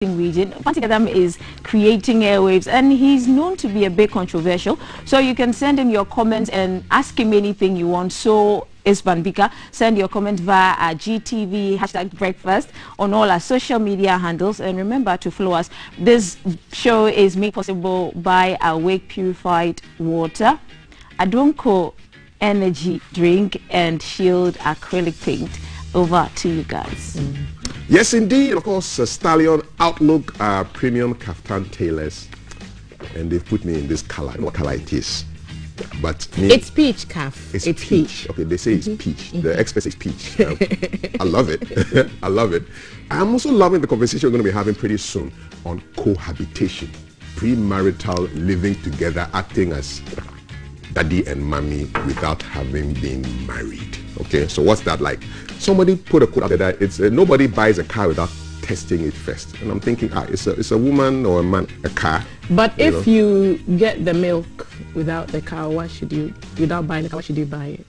region. Pantikadam is creating airwaves, and he's known to be a bit controversial. So you can send him your comments and ask him anything you want. So Isbanbika, send your comment via our GTV #breakfast on all our social media handles, and remember to follow us. This show is made possible by Awake Purified Water, Adonko Energy Drink, and Shield Acrylic Paint. Over to you guys. Yes, indeed. Of course, Stallion Outlook premium kaftan tailors, and they've put me in this color. I don't know what color it is, but it's peach, calf. It's peach. Okay, they say it's peach. The expert says peach. I love it. I love it. I'm also loving the conversation we're going to be having pretty soon on cohabitation, premarital living together, acting as daddy and mommy without having been married. Okay, so what's that like? Somebody put a quote out there that it's nobody buys a car without testing it first, and I'm thinking, it's a woman or a man a car. But if you get the milk without the cow, without buying the cow, why should you buy it?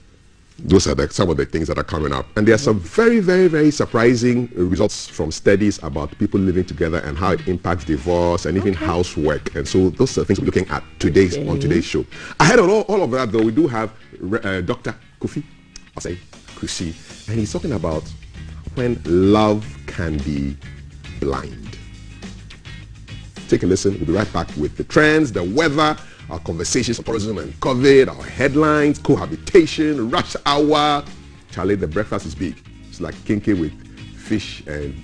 Those are some of the things that are coming up, and there are some very, very, very surprising results from studies about people living together and how it impacts divorce and even housework. And so those are things we're looking at on today's show. Ahead of all of that, though, we do have Dr. Kofi Kusi, and he's talking about when love can be blind. Take a listen. We'll be right back with the trends, the weather, our conversations on tourism and COVID, our headlines, cohabitation, rush hour. Charlie, the breakfast is big. It's like kinky with fish and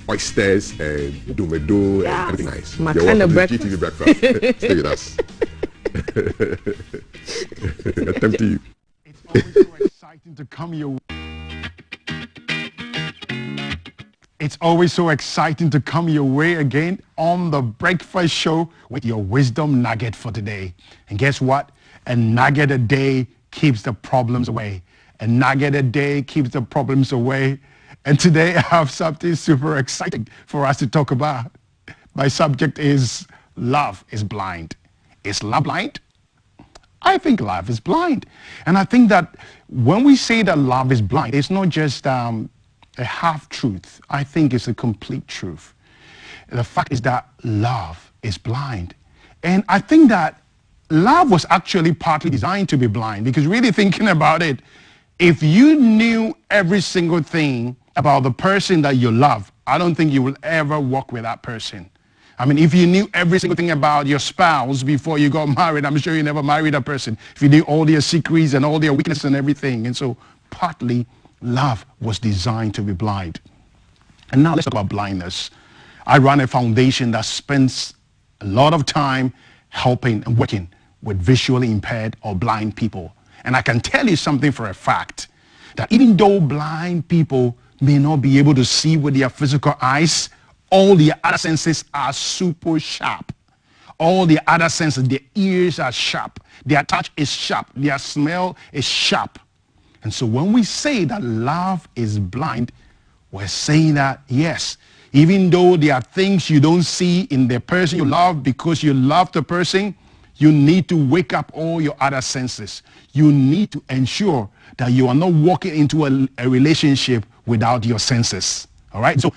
oysters and dumedo and everything nice. My kind of breakfast. GTV breakfast. Stay with us. Attempt to you. It's always so exciting to come your way again on the breakfast show with your wisdom nugget for today. And guess what? A nugget a day keeps the problems away. A nugget a day keeps the problems away. And today I have something super exciting for us to talk about. My subject is love is blind. Is love blind? I think love is blind. And I think that when we say that love is blind, it's not just a half-truth. I think it's a complete truth. The fact is that love is blind. And I think that love was actually partly designed to be blind, because really thinking about it, if you knew every single thing about the person that you love, I don't think you will ever walk with that person. I mean, if you knew every single thing about your spouse before you got married, I'm sure you never married a person. If you knew all their secrets and all their weaknesses and everything. And so partly love was designed to be blind. And now let's talk about blindness. I run a foundation that spends a lot of time helping and working with visually impaired or blind people. And I can tell you something for a fact, that even though blind people may not be able to see with their physical eyes, all the other senses are super sharp. All the other senses, their ears are sharp, their touch is sharp, their smell is sharp. And so when we say that love is blind, we're saying that, yes, even though there are things you don't see in the person you love because you love the person, you need to wake up all your other senses. You need to ensure that you are not walking into a relationship without your senses. All right? So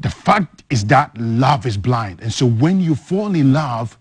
the fact is that love is blind. And so when you fall in love,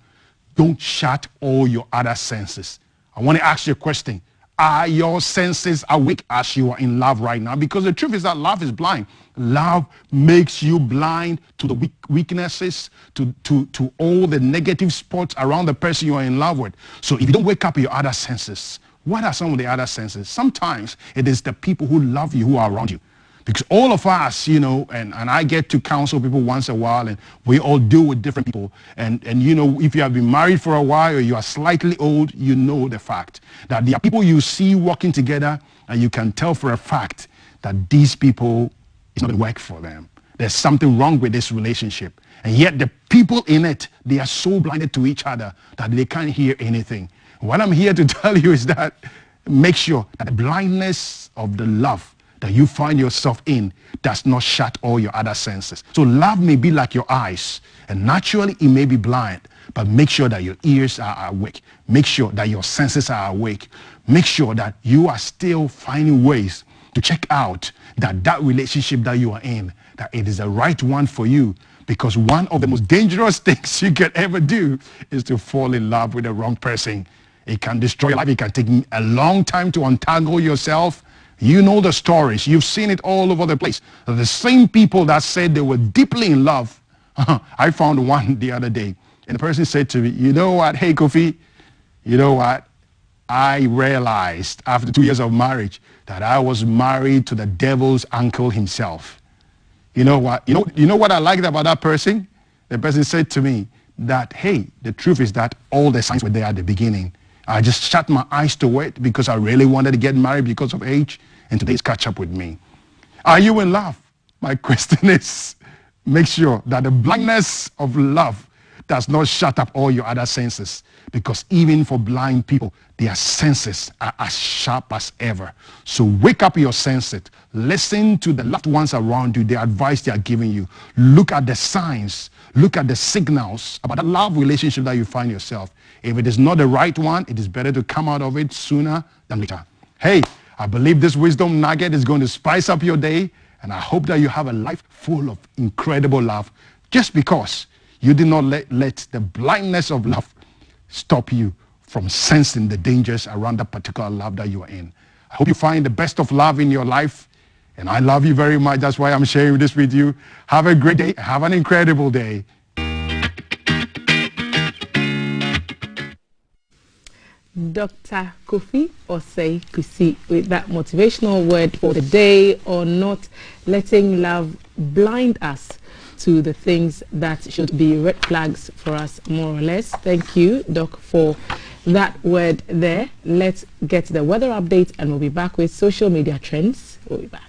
don't shut all your other senses. I want to ask you a question. Are your senses awake as you are in love right now? Because the truth is that love is blind. Love makes you blind to the weaknesses, to all the negative spots around the person you are in love with. So if you don't wake up your other senses, what are some of the other senses? Sometimes it is the people who love you who are around you. Because all of us, you know, and I get to counsel people once in a while, and we all deal with different people. And you know, if you have been married for a while or you are slightly old, you know the fact that there are people you see walking together, and you can tell for a fact that these people, it's not work for them. There's something wrong with this relationship. And yet the people in it, they are so blinded to each other that they can't hear anything. What I'm here to tell you is that make sure that the blindness of the love that you find yourself in does not shut all your other senses. So love may be like your eyes, and naturally it may be blind, but make sure that your ears are awake. Make sure that your senses are awake. Make sure that you are still finding ways to check out that relationship that you are in, that it is the right one for you. Because one of the most dangerous things you can ever do is to fall in love with the wrong person. It can destroy your life. It can take a long time to untangle yourself. You know the stories. You've seen it all over the place. The same people that said they were deeply in love. I found one the other day. And the person said to me, you know what, hey Kofi, you know what? I realized after 2 years of marriage that I was married to the devil's uncle himself. You know what? You know what I liked about that person? The person said to me that, hey, the truth is that all the signs were there at the beginning. I just shut my eyes to it because I really wanted to get married because of age, and today's catch up with me. Are you in love? My question is, make sure that the blindness of love does not shut up all your other senses, because even for blind people, their senses are as sharp as ever. So wake up your senses. Listen to the loved ones around you, the advice they are giving you. Look at the signs. Look at the signals about that love relationship that you find yourself. If it is not the right one, it is better to come out of it sooner than later. Hey, I believe this wisdom nugget is going to spice up your day, and I hope that you have a life full of incredible love, just because you did not let the blindness of love stop you from sensing the dangers around that particular love that you are in. I hope you find the best of love in your life, and I love you very much. That's why I'm sharing this with you. Have a great day. Have an incredible day. Dr. Kofi Osei Kusi with that motivational word for the day on not letting love blind us to the things that should be red flags for us, more or less. Thank you, Doc, for that word there. Let's get the weather update, and we'll be back with social media trends. We'll be back.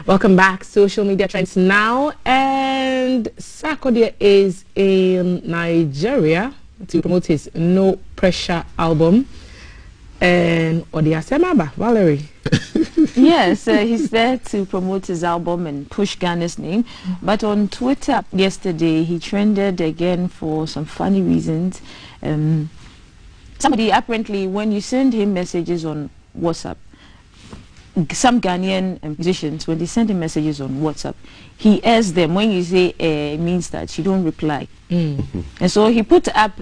Welcome back. Social media trends now, and Sarkodie is in Nigeria to promote his No Pressure album. And Odiasemaba, Valerie. Yes, he's there to promote his album and push Ghana's name. But on Twitter yesterday, he trended again for some funny reasons. Somebody apparently, when you send him messages on WhatsApp, some Ghanaian musicians, when they send him messages on WhatsApp, he airs them. When you say it means that you don't reply. And so he put up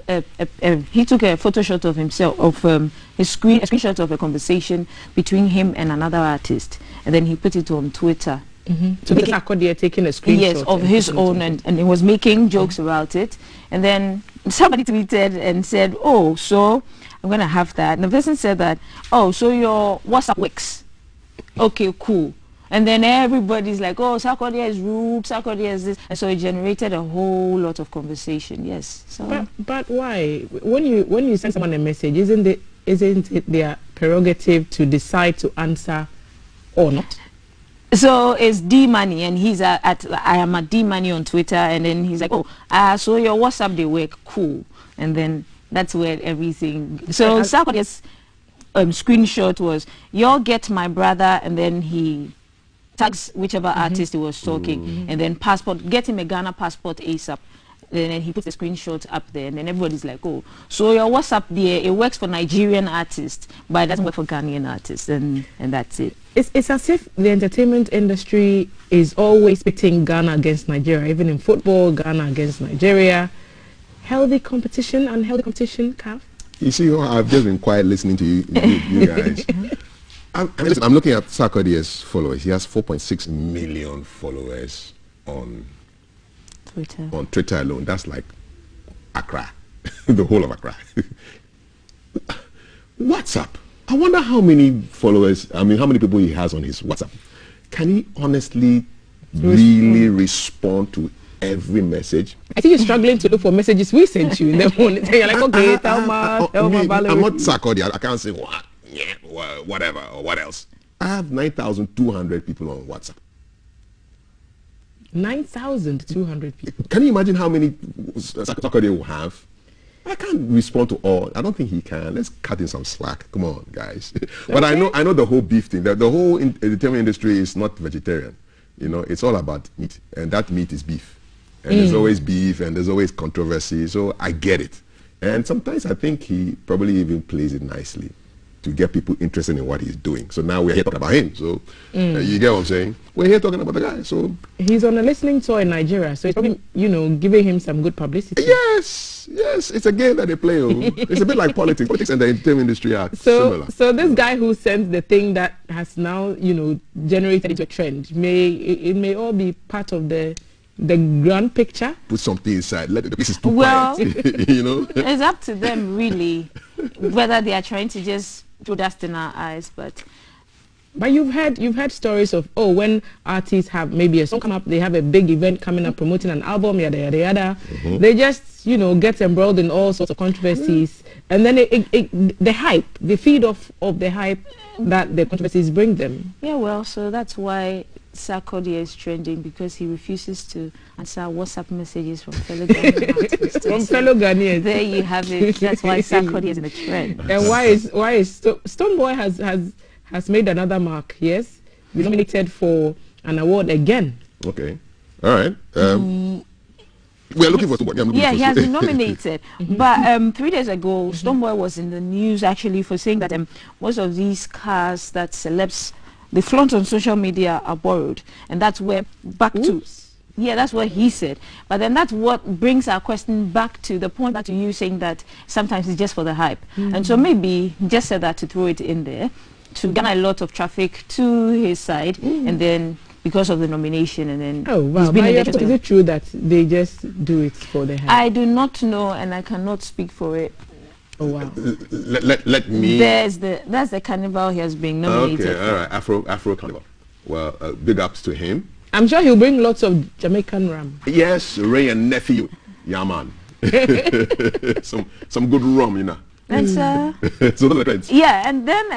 he took a photo shot of himself, of a screenshot of a conversation between him and another artist, and then he put it on Twitter. So Sarkodie taking a screenshot, yes, of his own, and he was making jokes about it. And then somebody tweeted and said, oh, so I'm gonna have that. And the person said that, oh, so your WhatsApp works. Okay, cool. And then everybody's like, oh, Sarkodie is rude, Sarkodie is this. And so it generated a whole lot of conversation, yes. So but why? When you send someone a message, isn't it their prerogative to decide to answer or not? So it's D Money, and he's I am at D Money on Twitter, and then he's like, oh, so your WhatsApp, they work, cool. And then that's where everything. So Sarkodie's screenshot was, y'all get my brother, and then he tags whichever artist he was talking, and then passport, get him a Ghana passport ASAP. And then he puts the screenshot up there, and then everybody's like, oh, so your WhatsApp there, it works for Nigerian artists, but it doesn't work for Ghanaian artists, and that's it. It's as if the entertainment industry is always pitting Ghana against Nigeria, even in football, Ghana against Nigeria. Healthy competition, unhealthy competition, Kav? You see, I've just been quiet listening to you guys. I'm looking at Sarkodie's followers. He has 4.6 million followers on Twitter alone. That's like Accra, the whole of Accra. WhatsApp. I wonder how many followers, how many people he has on his WhatsApp. Can he honestly really respond to every message? I think you're struggling to look for messages we sent you in the morning. You're like, okay, tell me, I'm not Sarkodie. I can't say what, yeah, whatever, or what else. I have 9,200 people on WhatsApp. 9,200 people. Can you imagine how many Sarkodie will have? I can't respond to all. I don't think he can. Let's cut in some slack. Come on, guys. But I know the whole beef thing. The whole entertainment industry is not vegetarian. You know, it's all about meat, and that meat is beef. And there's always beef, and there's always controversy. So I get it. And sometimes I think he probably even plays it nicely to get people interested in what he's doing. So now we're here talking about him. So you get what I'm saying? We're here talking about the guy. So he's on a listening tour in Nigeria. So it's probably, you know, giving him some good publicity. Yes, yes. It's a game that they play. It's a bit like politics. Politics and the entertainment industry are similar. So this guy who sends the thing that has now, you know, generated into a trend, it may all be part of the grand picture. Put something inside. Let the pieces too quiet. You know, it's up to them really, whether they are trying to just throw dust in our eyes. But you've heard stories of, oh, when artists have maybe a song come up, they have a big event coming up promoting an album, yada yada yada. They just, you know, get embroiled in all sorts of controversies, and then the hype, they feed off of the hype that the controversies bring them. Yeah, well, so that's why Sarkodie is trending, because he refuses to answer WhatsApp messages from fellow Ghanaian artists. From fellow Ghanaians. There you have it. That's why Sarkodie is in the trend. And why is Stonebwoy has made another mark? Yes, we nominated for an award again. Okay, all right. We are looking for Stonebwoy. Yeah, he has been nominated. But 3 days ago, Stonebwoy was in the news actually for saying that most of these cars that celebs they flaunt on social media are borrowed, and that's where that's what he said. But then that's what brings our question back to the point that you saying that sometimes it's just for the hype. And so maybe he just said that to throw it in there to garner a lot of traffic to his side, and then because of the nomination, and then is it true that they just do it for the hype? I do not know, and I cannot speak for it. Oh wow! Let me. That's the carnival he has been nominated. Okay, all right, Afro Carnival. Well, big ups to him. I'm sure he'll bring lots of Jamaican rum. Yes, Ray and nephew, yeah man. some good rum, you know. And so those are the trends. Yeah, and then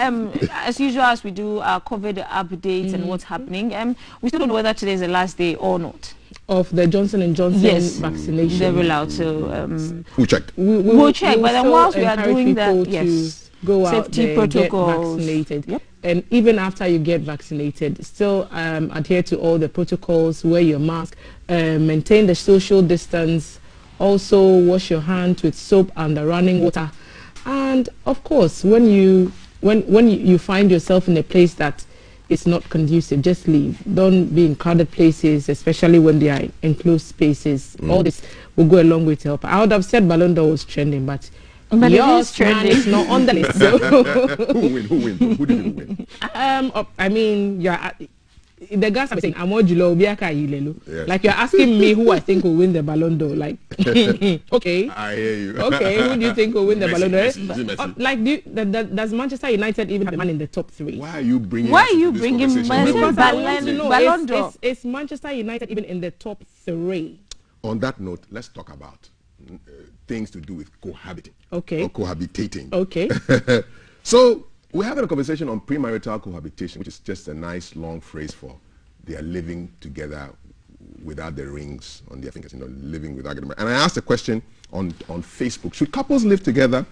as usual, as we do our COVID updates and what's happening, we still don't know whether today is the last day or not of the Johnson & Johnson vaccination. The rollout. So we'll check. We'll check. But then whilst we are doing that, yes, go out safety there, protocols, get vaccinated. And even after you get vaccinated, still adhere to all the protocols. Wear your mask, maintain the social distance. Also, wash your hands with soap and the running water. And of course, when you find yourself in a place that is not conducive, just leave. Don't be in crowded places, especially when they are enclosed spaces. All this will go a long way to help. I would have said Ballon d'Or was trending, but yours is not on the list. So. Who win? Who did win? I mean, the guys are saying, like you're asking me who I think will win the Ballon d'Or. Like, okay. I hear you. Okay, who do you think will win the Ballon d'Or? Messi. Like, does Manchester United even have a man in the top 3? Why are you bringing Ballon d'Or? Is Manchester United even in the top 3? On that note, let's talk about things to do with cohabiting. Okay. Or cohabitating. Okay. So, we're having a conversation on premarital cohabitation, which is just a nice long phrase for they are living together without the rings on their fingers, living without getting married. And I asked a question on Facebook: should couples live together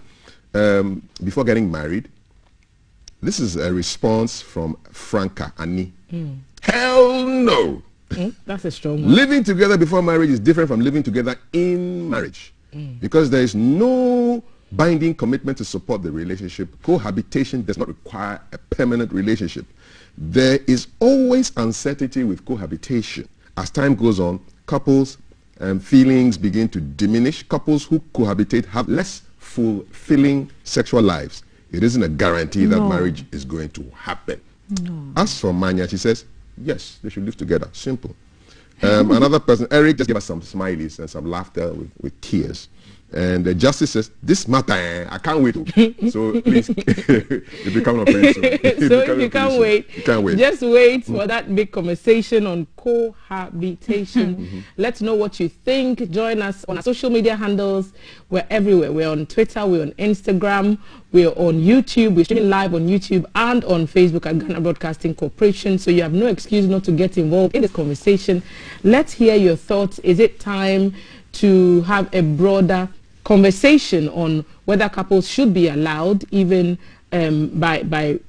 before getting married? This is a response from Franca Annie. Hell no! That's a strong one. Living together before marriage is different from living together in marriage, because there is no binding commitment to support the relationship. Cohabitation does not require a permanent relationship. There is always uncertainty with cohabitation. As time goes on, couples feelings begin to diminish. Couples who cohabitate have less fulfilling sexual lives. It isn't a guarantee that marriage is going to happen. As for Manya, she says, yes, they should live together. Simple. Another person, Eric, just gave us some smileys and some laughter with tears. And the justice says, this matter, I can't wait. So please, it becomes a pretty soon. So if you can't wait, you can't wait. Just wait for that big conversation on cohabitation. Let's know what you think. Join us on our social media handles. We're everywhere. We're on Twitter, we're on Instagram, we're on YouTube. We're streaming live on YouTube and on Facebook at Ghana Broadcasting Corporation. So you have no excuse not to get involved in this conversation. Let's hear your thoughts. Is it time to have a broader conversation on whether couples should be allowed, even by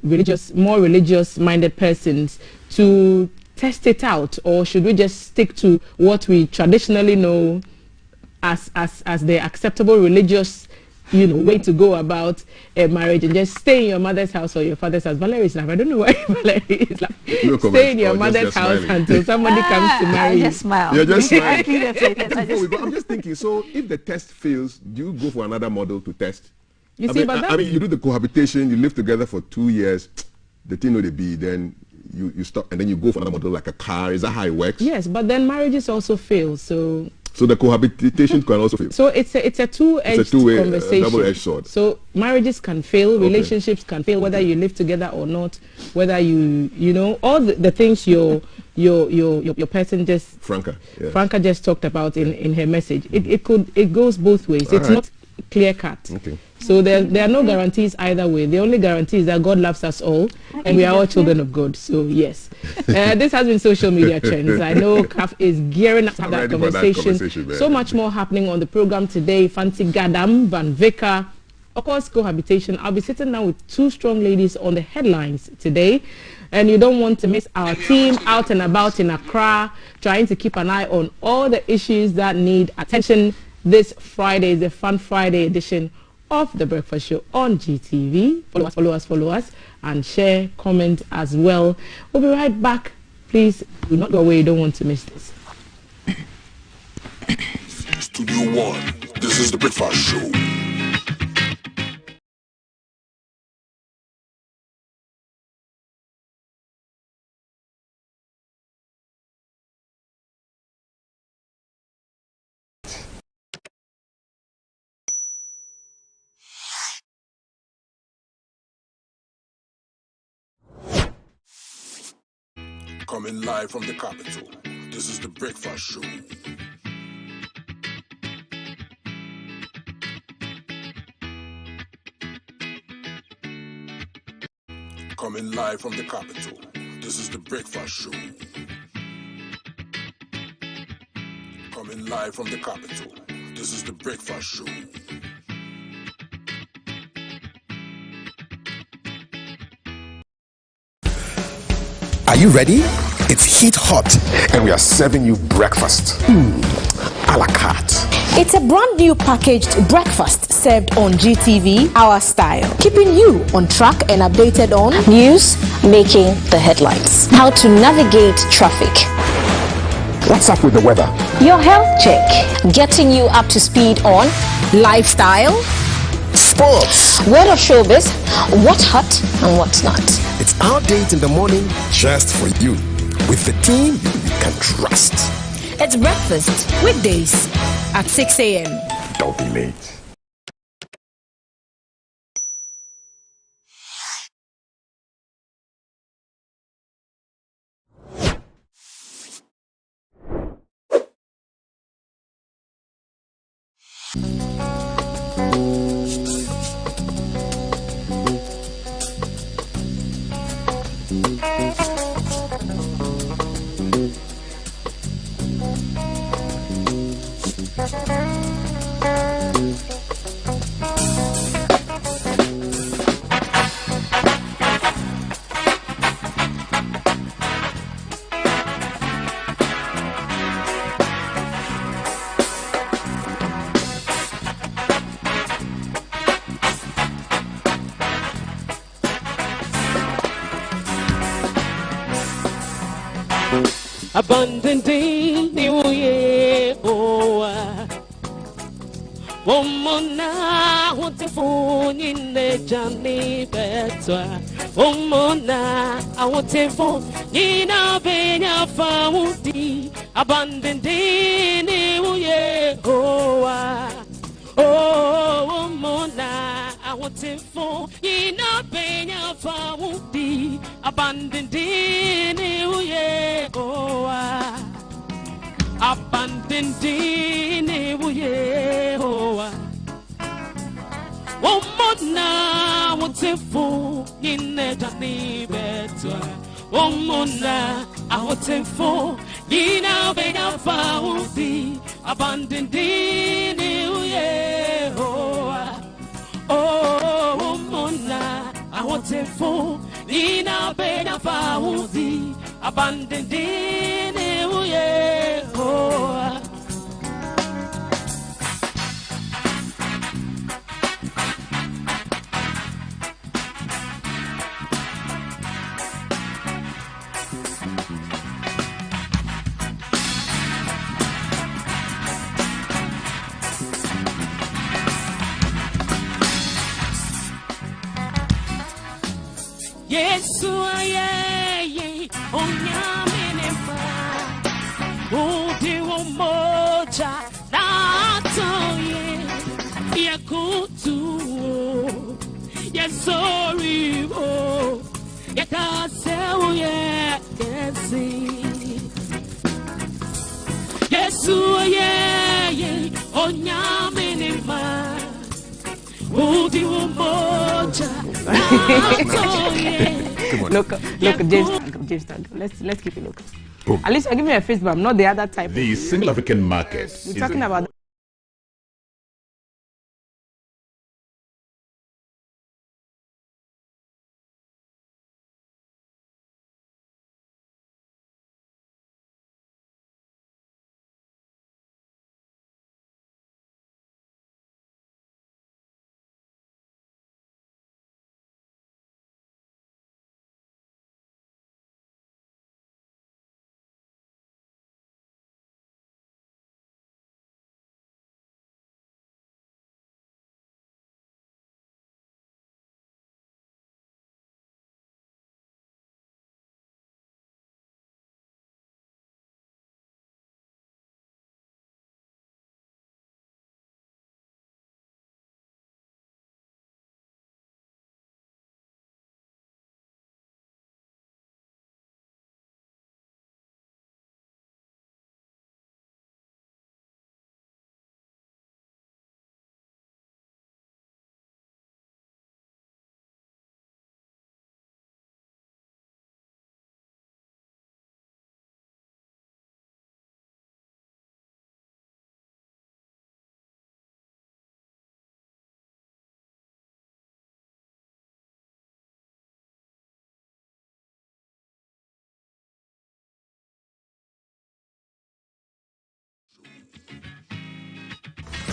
more religious minded persons, to test it out, or should we just stick to what we traditionally know as the acceptable religious way to go about a marriage, and just stay in your mother's house or your father's house? Valerie is like, I don't know why Valerie is like, stay in your mother's house until somebody comes to marry you. I just smile. You're just smiling. Before we go, I'm just thinking, so if the test fails, do you go for another model to test? You I see, mean, but I mean, you do the cohabitation, you live together for 2 years, the thing know they be, then you stop, and then you go for another model like a car. Is that how it works? Yes, but then marriages also fail, so the cohabitation can also fail. So it's a two-edged conversation. Double-edged sword. So marriages can fail, relationships can fail, whether you live together or not, whether you know all the things your person just Franca just talked about in her message. It goes both ways. It's not clear cut. Okay. So there are no guarantees either way. The only guarantee is that God loves us all, and we are all children of God. So yes, this has been Social Media Trends. I know CAF is gearing up to have that conversation. So much more happening on the program today. Fancy Gadam, Van Vicker, of course, cohabitation. I'll be sitting down with two strong ladies on the headlines today. And you don't want to miss our team out and about in Accra, trying to keep an eye on all the issues that need attention. This Friday is the Fun Friday edition of The Breakfast Show on GTV. Follow us, and share, comment as well. We'll be right back. Please do not go away. You don't want to miss this. Studio One, this is The Breakfast Show. Coming live from the capital, this is The Breakfast Show. Coming live from the capital, this is The Breakfast Show. Coming live from the capital, this is The Breakfast Show. Are you ready? It's heat hot, And we are serving you breakfast. a la carte. It's a brand new packaged breakfast served on GTV, our style, keeping you on track and updated on news, making the headlines, how to navigate traffic, What's up with the weather? your health check, getting you up to speed on lifestyle, Sports. word of showbiz, what's hot and what's not. It's our date in the morning just for you. With the team you can trust. It's breakfast weekdays at 6 a.m. Don't be late. Abundant New Year, Omona, what the phone in the journey better. Omona, I want to phone in a benya family. Abundant New Year, Oh, mona, I want to for in a benya fawuti, abandoned in yeah, oh, abandoned in yeah, oh, mona, I want to for in a journey better. Oh, mona, I want to for in a benya fawuti, abandoned in yeah, oh, mona, I want to for Nina Bena Fauzi, abandoned in yeah, oh. Yes, yeah, oh, Yaminema, oh, dear Moja, that's all, yeah, Yakutu, yes, sorry, oh, Yakasel, yeah, yes, yeah, oh, Yaminema, oh, dear Moja. Local, James, let's keep it local. Boom. At least I give me a face, but I'm not the other type. The single African market. We're talking about.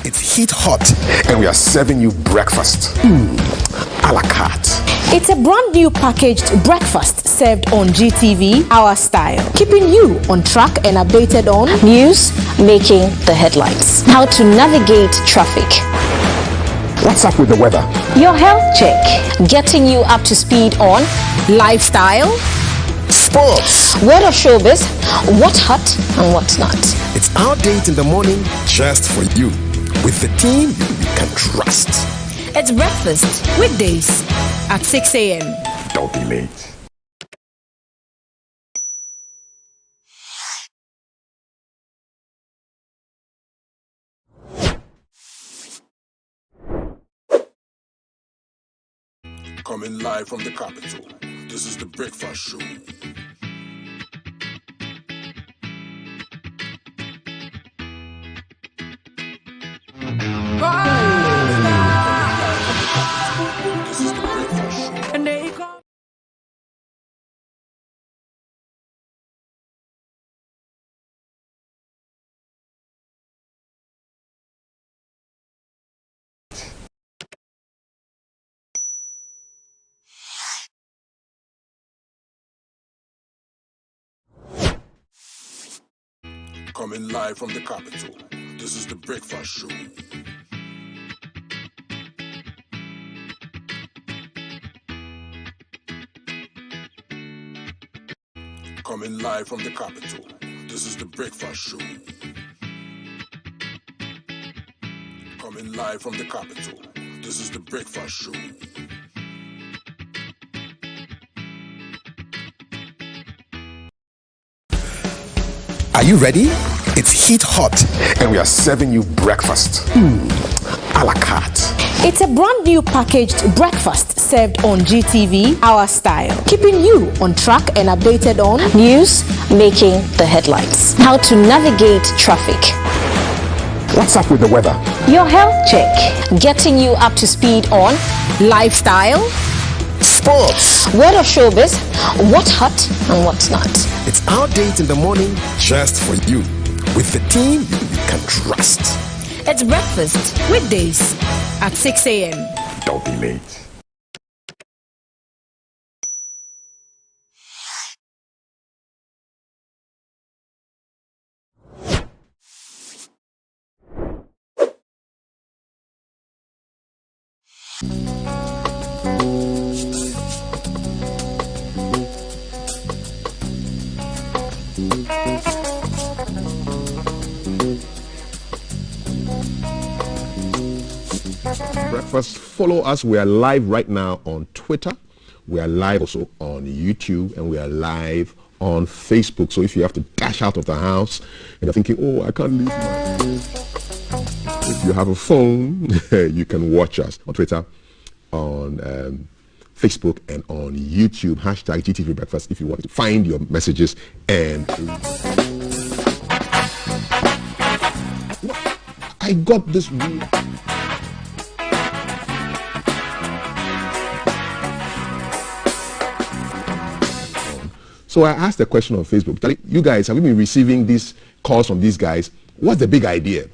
It's heat hot, and we are serving you breakfast. A la carte. It's a brand new packaged breakfast served on GTV, our style, keeping you on track and updated on news, making the headlines, how to navigate traffic, What's up with the weather? your health check, getting you up to speed on lifestyle, Sports. word of showbiz, what's hot and what's not. It's our date in the morning just for you. With the team you can trust. It's breakfast weekdays at 6 a.m. Don't be late. Coming live from the capital. This is the Breakfast Show. This is the Breakfast Show. Coming live from the capital. This is the Breakfast Show. Coming live from the capital. This is the Breakfast Show. Coming live from the capital, this is the Breakfast Show. Are you ready? It's heat hot, and we are serving you breakfast. A la carte. It's a brand new packaged breakfast served on GTV, our style, keeping you on track and updated on news, making the headlines, how to navigate traffic, What's up with the weather? your health check, getting you up to speed on lifestyle, Sports. word of showbiz, what's hot and what's not. It's our date in the morning just for you. With the team you can trust. It's breakfast weekdays at 6 a.m. Don't be late. Breakfast. Follow us. We are live right now on Twitter. We are live also on YouTube, and we are live on Facebook. So if you have to dash out of the house and you're thinking, oh, I can't leave my phone. If you have a phone, you can watch us on Twitter, on Facebook, and on YouTube. Hashtag GTV Breakfast if you want to find your messages. And I got this weird... So I asked a question on Facebook. You guys, have you been receiving these calls from these guys? What's the big idea?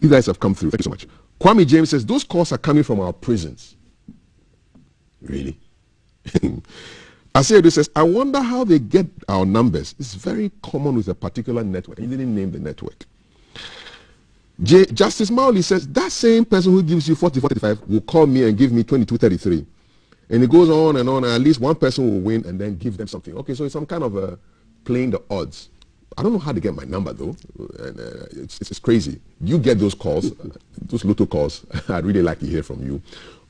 You guys have come through. Thank you so much. Kwame James says, those calls are coming from our prisons. Really? Asiedu says, I wonder how they get our numbers. It's very common with a particular network. He didn't name the network. Justice Mauli says, that same person who gives you 40-45 will call me and give me 22-33. And it goes on, and at least one person will win and then give them something. Okay, so it's some kind of playing the odds. I don't know how to get my number, though. And, it's crazy. You get those calls, those Lotto calls. I'd really like to hear from you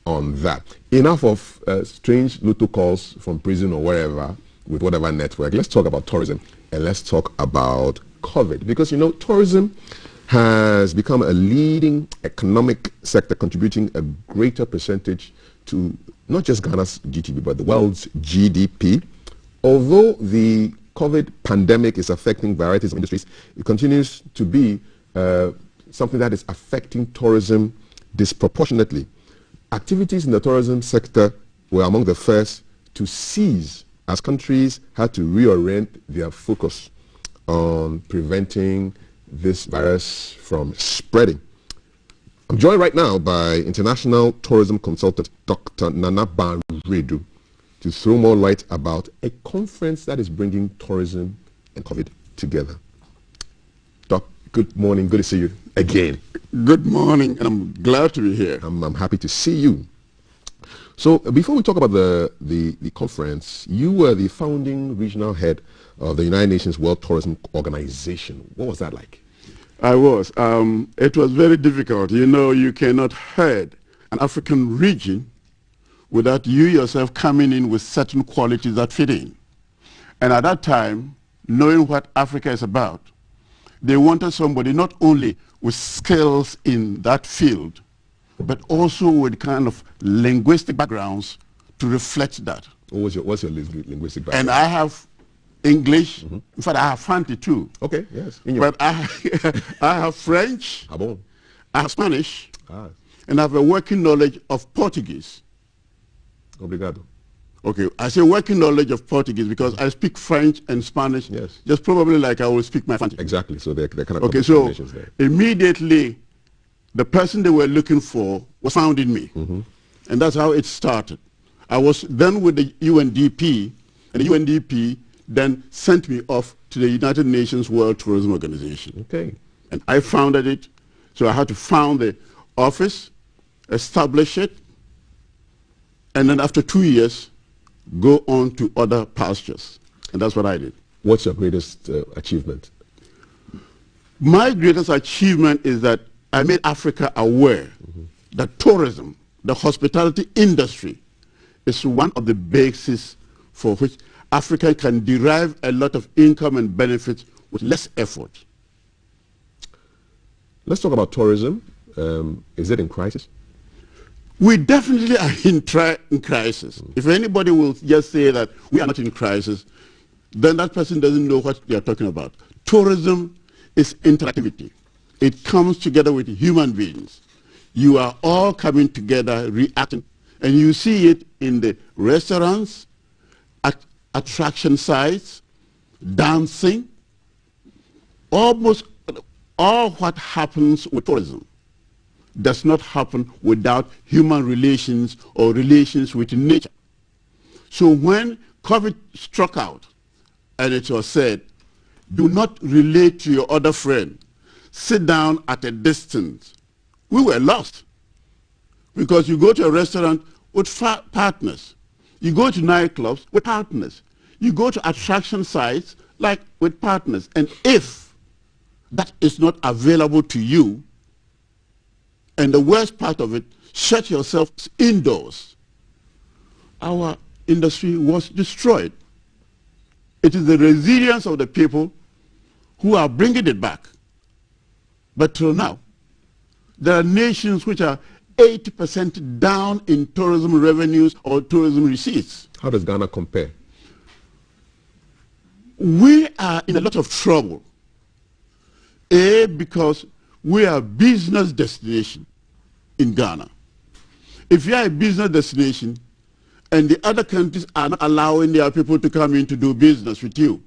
on that. Enough of strange Lotto calls from prison or wherever with whatever network. Let's talk about tourism, and let's talk about COVID. Because, you know, tourism has become a leading economic sector, contributing a greater percentage to not just Ghana's GDP, but the world's GDP. Although the COVID pandemic is affecting varieties of industries, it continues to be something that is affecting tourism disproportionately. Activities in the tourism sector were among the first to cease as countries had to reorient their focus on preventing this virus from spreading. I'm joined right now by international tourism consultant Dr. Nana Banredu to throw more light about a conference that is bringing tourism and COVID together. Doc, good morning. Good to see you again. Good morning, and I'm glad to be here. I'm happy to see you. So before we talk about the conference, you were the founding regional head of the United Nations World Tourism Organization. What was that like? I was. It was very difficult. You know, you cannot head an African region without you yourself coming in with certain qualities that fit in. And at that time, knowing what Africa is about, they wanted somebody not only with skills in that field, but also with kind of linguistic backgrounds to reflect that. What's your linguistic background? And I have English. In fact, I have Fanti too. Okay, yes. But I have French, I have Spanish, and I have a working knowledge of Portuguese. Obrigado. Okay, I say working knowledge of Portuguese because I speak French and Spanish, just probably like I will speak my Fanti. Exactly, so they're kind of okay, so there. Immediately, the person they were looking for was found in me. And that's how it started. I was then with the UNDP, and the UNDP then sent me off to the United Nations World Tourism Organization. Okay. And I founded it, so I had to found the office, establish it, and then after 2 years, go on to other pastures. And that's what I did. What's your greatest achievement? My greatest achievement is that I made Africa aware that tourism, the hospitality industry, is one of the bases for which Africa can derive a lot of income and benefits with less effort. Let's talk about tourism. Is it in crisis? We definitely are in crisis. If anybody will just say that we are not in crisis, then that person doesn't know what they are talking about. Tourism is interactivity. It comes together with human beings. You are all coming together, reacting, and you see it in the restaurants, attraction sites, dancing. Almost all what happens with tourism does not happen without human relations or relations with nature. So when COVID struck out and it was said, do not relate to your other friend, sit down at a distance, we were lost. Because you go to a restaurant with partners. You go to nightclubs with partners. You go to attraction sites like with partners. And if that is not available to you, and the worst part of it, shut yourself indoors, our industry was destroyed. It is the resilience of the people who are bringing it back. But till now, there are nations which are 80% down in tourism revenues or tourism receipts. How does Ghana compare? We are in a lot of trouble. Because we are a business destination in Ghana. If you are a business destination and the other countries are not allowing their people to come in to do business with you,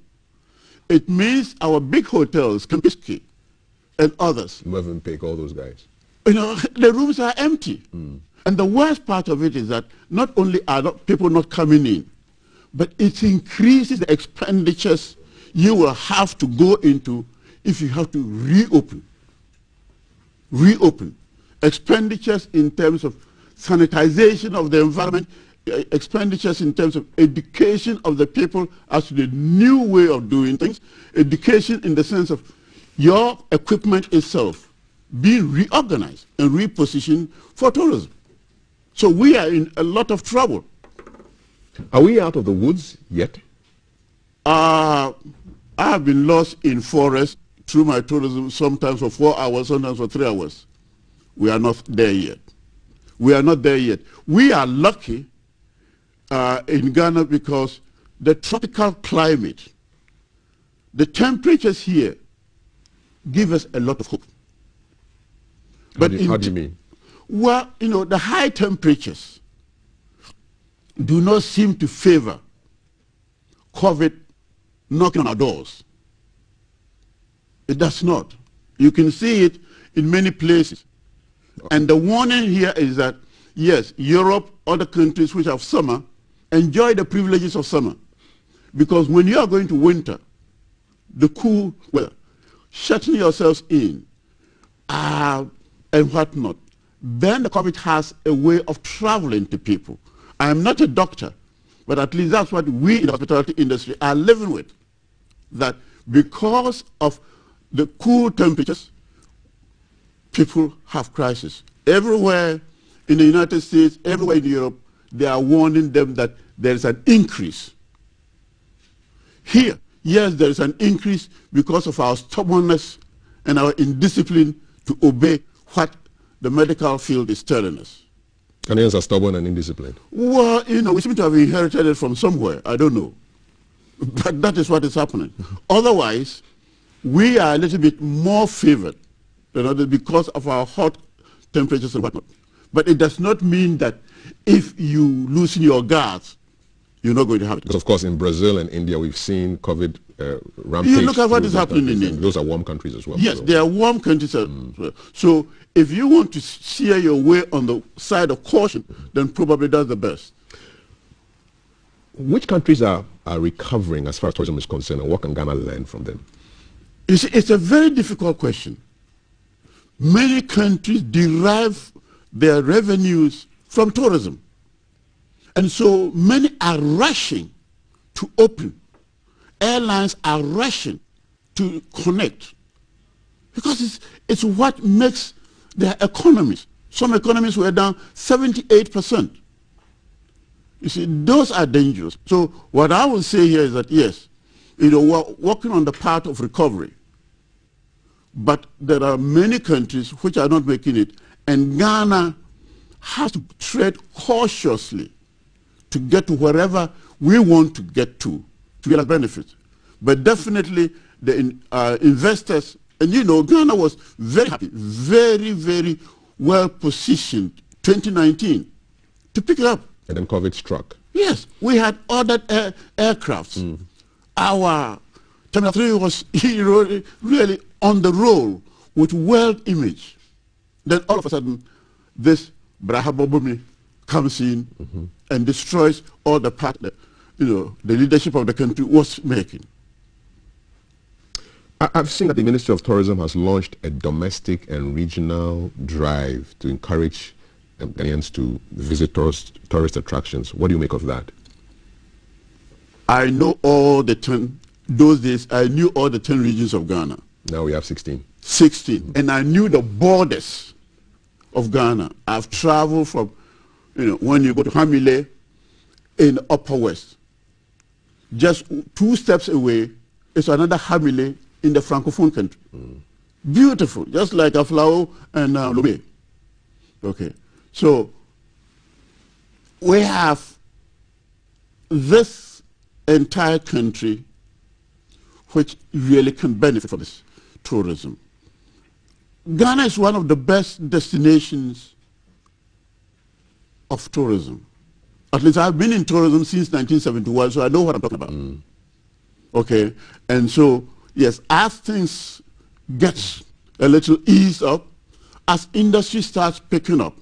it means our big hotels, Kempinski and others, Movenpick, all those guys, you know, the rooms are empty. And the worst part of it is that not only are people not coming in, but it increases the expenditures you will have to go into if you have to reopen. Expenditures in terms of sanitization of the environment, expenditures in terms of education of the people as to the new way of doing things, education in the sense of your equipment itself being reorganized and repositioned for tourism. So we are in a lot of trouble. Are we out of the woods yet? I have been lost in forest through my tourism, sometimes for 4 hours, sometimes for 3 hours. We are not there yet. We are not there yet. We are lucky in Ghana because the tropical climate, the temperatures here give us a lot of hope. How do you mean? Well, you know, the high temperatures do not seem to favor COVID knocking on our doors. It does not. You can see it in many places. And the warning here is that, yes, Europe, other countries which have summer, enjoy the privileges of summer. Because when you are going to winter, the cool weather, shutting yourselves in, and whatnot, then the COVID has a way of traveling to people. I am not a doctor, but at least that's what we in the hospitality industry are living with. That because of the cool temperatures, people have crisis. Everywhere in the United States, everywhere in Europe, they are warning them that there is an increase. Here, yes, there is an increase because of our stubbornness and our indiscipline to obey what the medical field is telling us. Ghanaians are stubborn and indisciplined. Well, you know, we seem to have inherited it from somewhere. I don't know. But that is what is happening. Otherwise, we are a little bit more favored than others because of our hot temperatures and whatnot. But it does not mean that if you loosen your guards, you're not going to have it. Because, of course, in Brazil and India, we've seen COVID rampage. You look at what is happening in India. Those are warm countries as well. Yes, they are warm countries as well. So if you want to steer your way on the side of caution, then probably that's the best. Which countries are recovering as far as tourism is concerned, and what can Ghana learn from them? You see, it's a very difficult question. Many countries derive their revenues from tourism. And so many are rushing to open. Airlines are rushing to connect. Because it's what makes their economies. Some economies were down 78%. You see, those are dangerous. So what I will say here is that, yes, you know, we're working on the path of recovery. But there are many countries which are not making it, and Ghana has to tread cautiously to get to wherever we want to get to get a benefit. But definitely the investors, and you know, Ghana was very happy, very, very well positioned 2019 to pick it up. And then COVID struck. Yes, we had ordered aircrafts. Our Terminal 3 was really on the roll with world image. Then all of a sudden, this Brahabobumi comes in and destroys all the part that, you know, the leadership of the country was making. I've seen that the Ministry of Tourism has launched a domestic and regional drive to encourage Ghanaians to visit tourist attractions. What do you make of that? I know all the 10, those days I knew all the 10 regions of Ghana. Now we have 16. 16. And I knew the borders of Ghana. I've traveled from, you know, when you go to Hamile in the Upper West, just 2 steps away is another Hamile in the Francophone country. Beautiful, just like Aflao and Lomé. Okay, so we have this entire country which really can benefit from this tourism. Ghana is one of the best destinations of tourism. At least I've been in tourism since 1971, so I know what I'm talking about. Okay, and so, yes, as things get a little eased up, as industry starts picking up,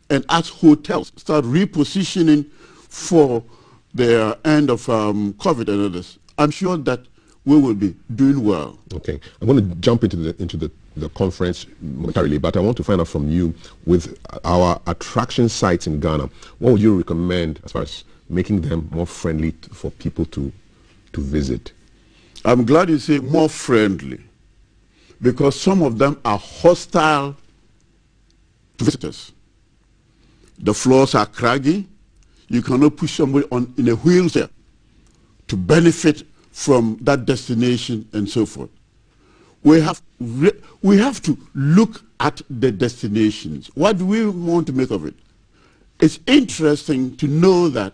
and as hotels start repositioning for the end of COVID and others, I'm sure that we will be doing well. Okay, I'm going to jump into the conference momentarily, but I want to find out from you, with our attraction sites in Ghana, what would you recommend as far as making them more friendly for people to visit? I'm glad you say more friendly, because some of them are hostile to visitors. The floors are craggy. You cannot push somebody in a wheelchair to benefit from that destination and so forth. We have to look at the destinations. What do we want to make of it? It's interesting to know that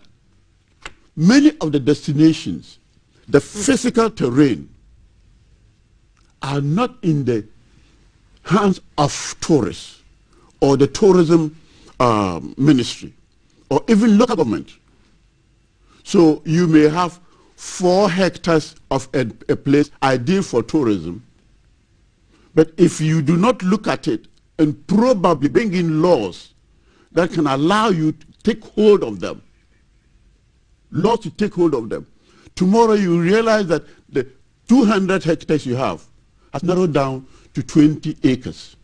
many of the destinations, the physical terrain, are not in the hands of tourists or the tourism ministry or even local government. So you may have 4 hectares of a place ideal for tourism, but if you do not look at it and probably bring in laws that can allow you to take hold of them, laws to take hold of them, tomorrow you realize that the 200 hectares you have has narrowed down to 20 acres.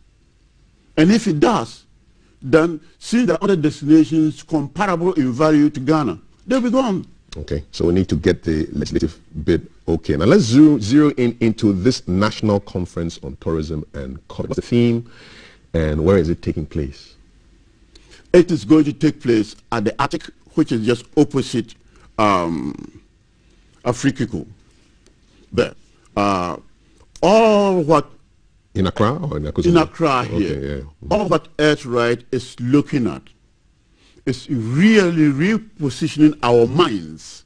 And if it does, then see the other destinations comparable in value to Ghana, they'll be gone. Okay, so we need to get the legislative bit okay. Now let's zero in into this national conference on tourism and COVID. What's the theme and where is it taking place? It is going to take place at the Attic, which is just opposite Afrikiku. There. All what... In Accra or in Akuzu? In Accra here. Okay, yeah. All what Earthright is looking at is really repositioning our minds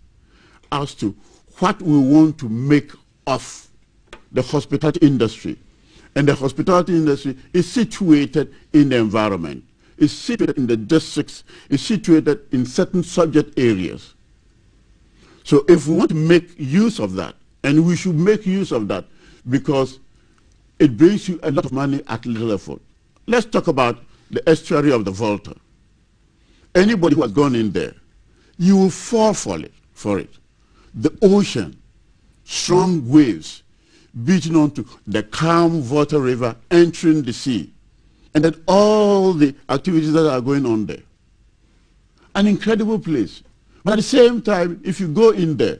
as to what we want to make of the hospitality industry. And the hospitality industry is situated in the environment, is situated in the districts, is situated in certain subject areas. So if we want to make use of that, and we should make use of that because it brings you a lot of money at little effort. Let's talk about the estuary of the Volta. Anybody who has gone in there, you will fall for it. The ocean, strong waves, beating onto the calm Volta River, entering the sea, and then all the activities that are going on there. An incredible place. But at the same time, if you go in there,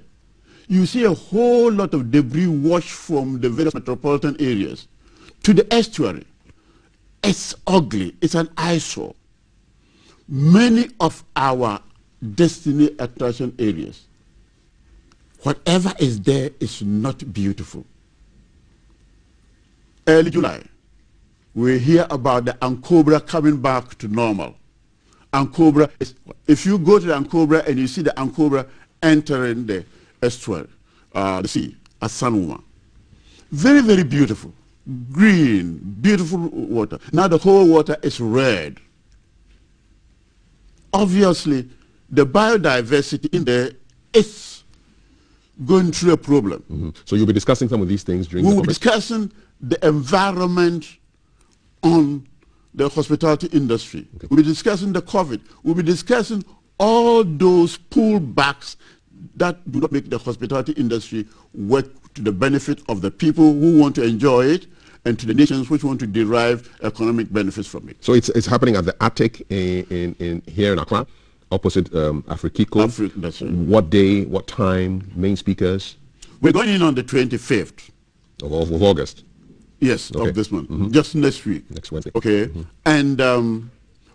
you see a whole lot of debris washed from the various metropolitan areas to the estuary. It's ugly. It's an eyesore. Many of our destiny attraction areas, whatever is there is not beautiful. Early July, we hear about the Ankobra coming back to normal. Ankobra is, if you go to the Ankobra and you see the Ankobra entering the estuary, the sea, at Sanuma, very, very beautiful, green, beautiful water. Now the whole water is red. Obviously, the biodiversity in there is going through a problem. Mm-hmm. So you'll be discussing some of these things during the conference? We'll be discussing the environment on the hospitality industry. Okay. We'll be discussing the COVID. We'll be discussing all those pullbacks that do not make the hospitality industry work to the benefit of the people who want to enjoy it and to the nations which want to derive economic benefits from it. So it's happening at the Attic in here in Accra, opposite Afrikiko. That's right. What day, what time, main speakers? We're going in on the 25th. Of August? Yes, okay. Of this month, just next week. Next Wednesday. Okay, and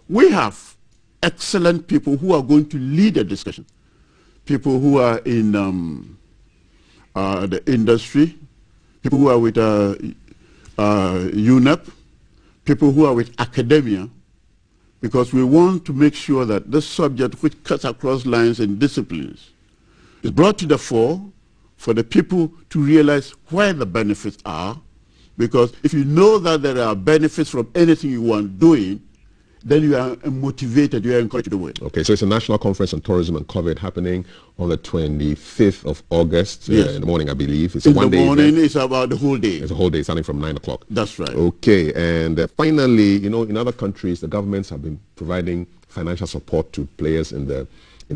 we have excellent people who are going to lead the discussion. People who are in the industry, people who are with UNEP, people who are with academia, because we want to make sure that this subject, which cuts across lines and disciplines, is brought to the fore for the people to realize where the benefits are. Because if you know that there are benefits from anything you want doing, then you are motivated, you are encouraged to do it. Okay, so it's a national conference on tourism and COVID happening on the 25th of August yes. In the morning, I believe. It's in a one-day the morning, event. It's about the whole day. It's a whole day, starting from 9 o'clock. That's right. Okay, and finally, you know, in other countries, the governments have been providing financial support to players in the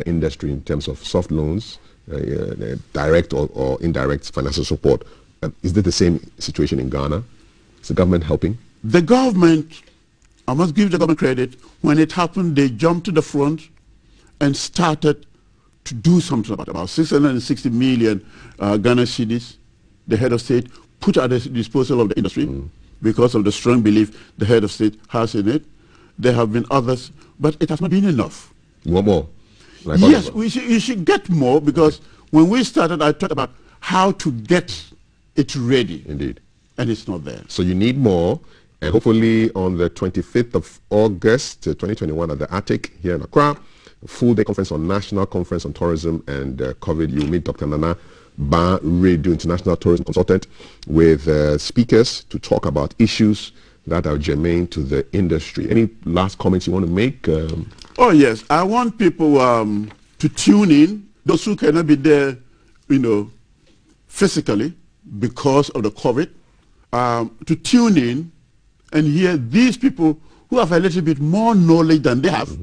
industry in terms of soft loans, direct or indirect financial support. Is this the same situation in Ghana? Is the government helping? The government, I must give the government credit, when it happened, they jumped to the front and started to do something about 660 million Ghana cedis, the head of state, put at the disposal of the industry because of the strong belief the head of state has in it. There have been others, but it has not been enough. You want more? Like yes, you should get more because when we started, I talked about how to get it ready. Indeed. And it's not there. So you need more, and hopefully on the 25th of August 2021 at the Attic here in Accra, a full-day conference on National Conference on Tourism and COVID. You'll meet Dr. Nana Ba-Redu, International Tourism Consultant, with speakers to talk about issues that are germane to the industry. Any last comments you want to make? Oh, yes. I want people to tune in, those who cannot be there, you know, physically because of the COVID, to tune in and hear these people who have a little bit more knowledge than they have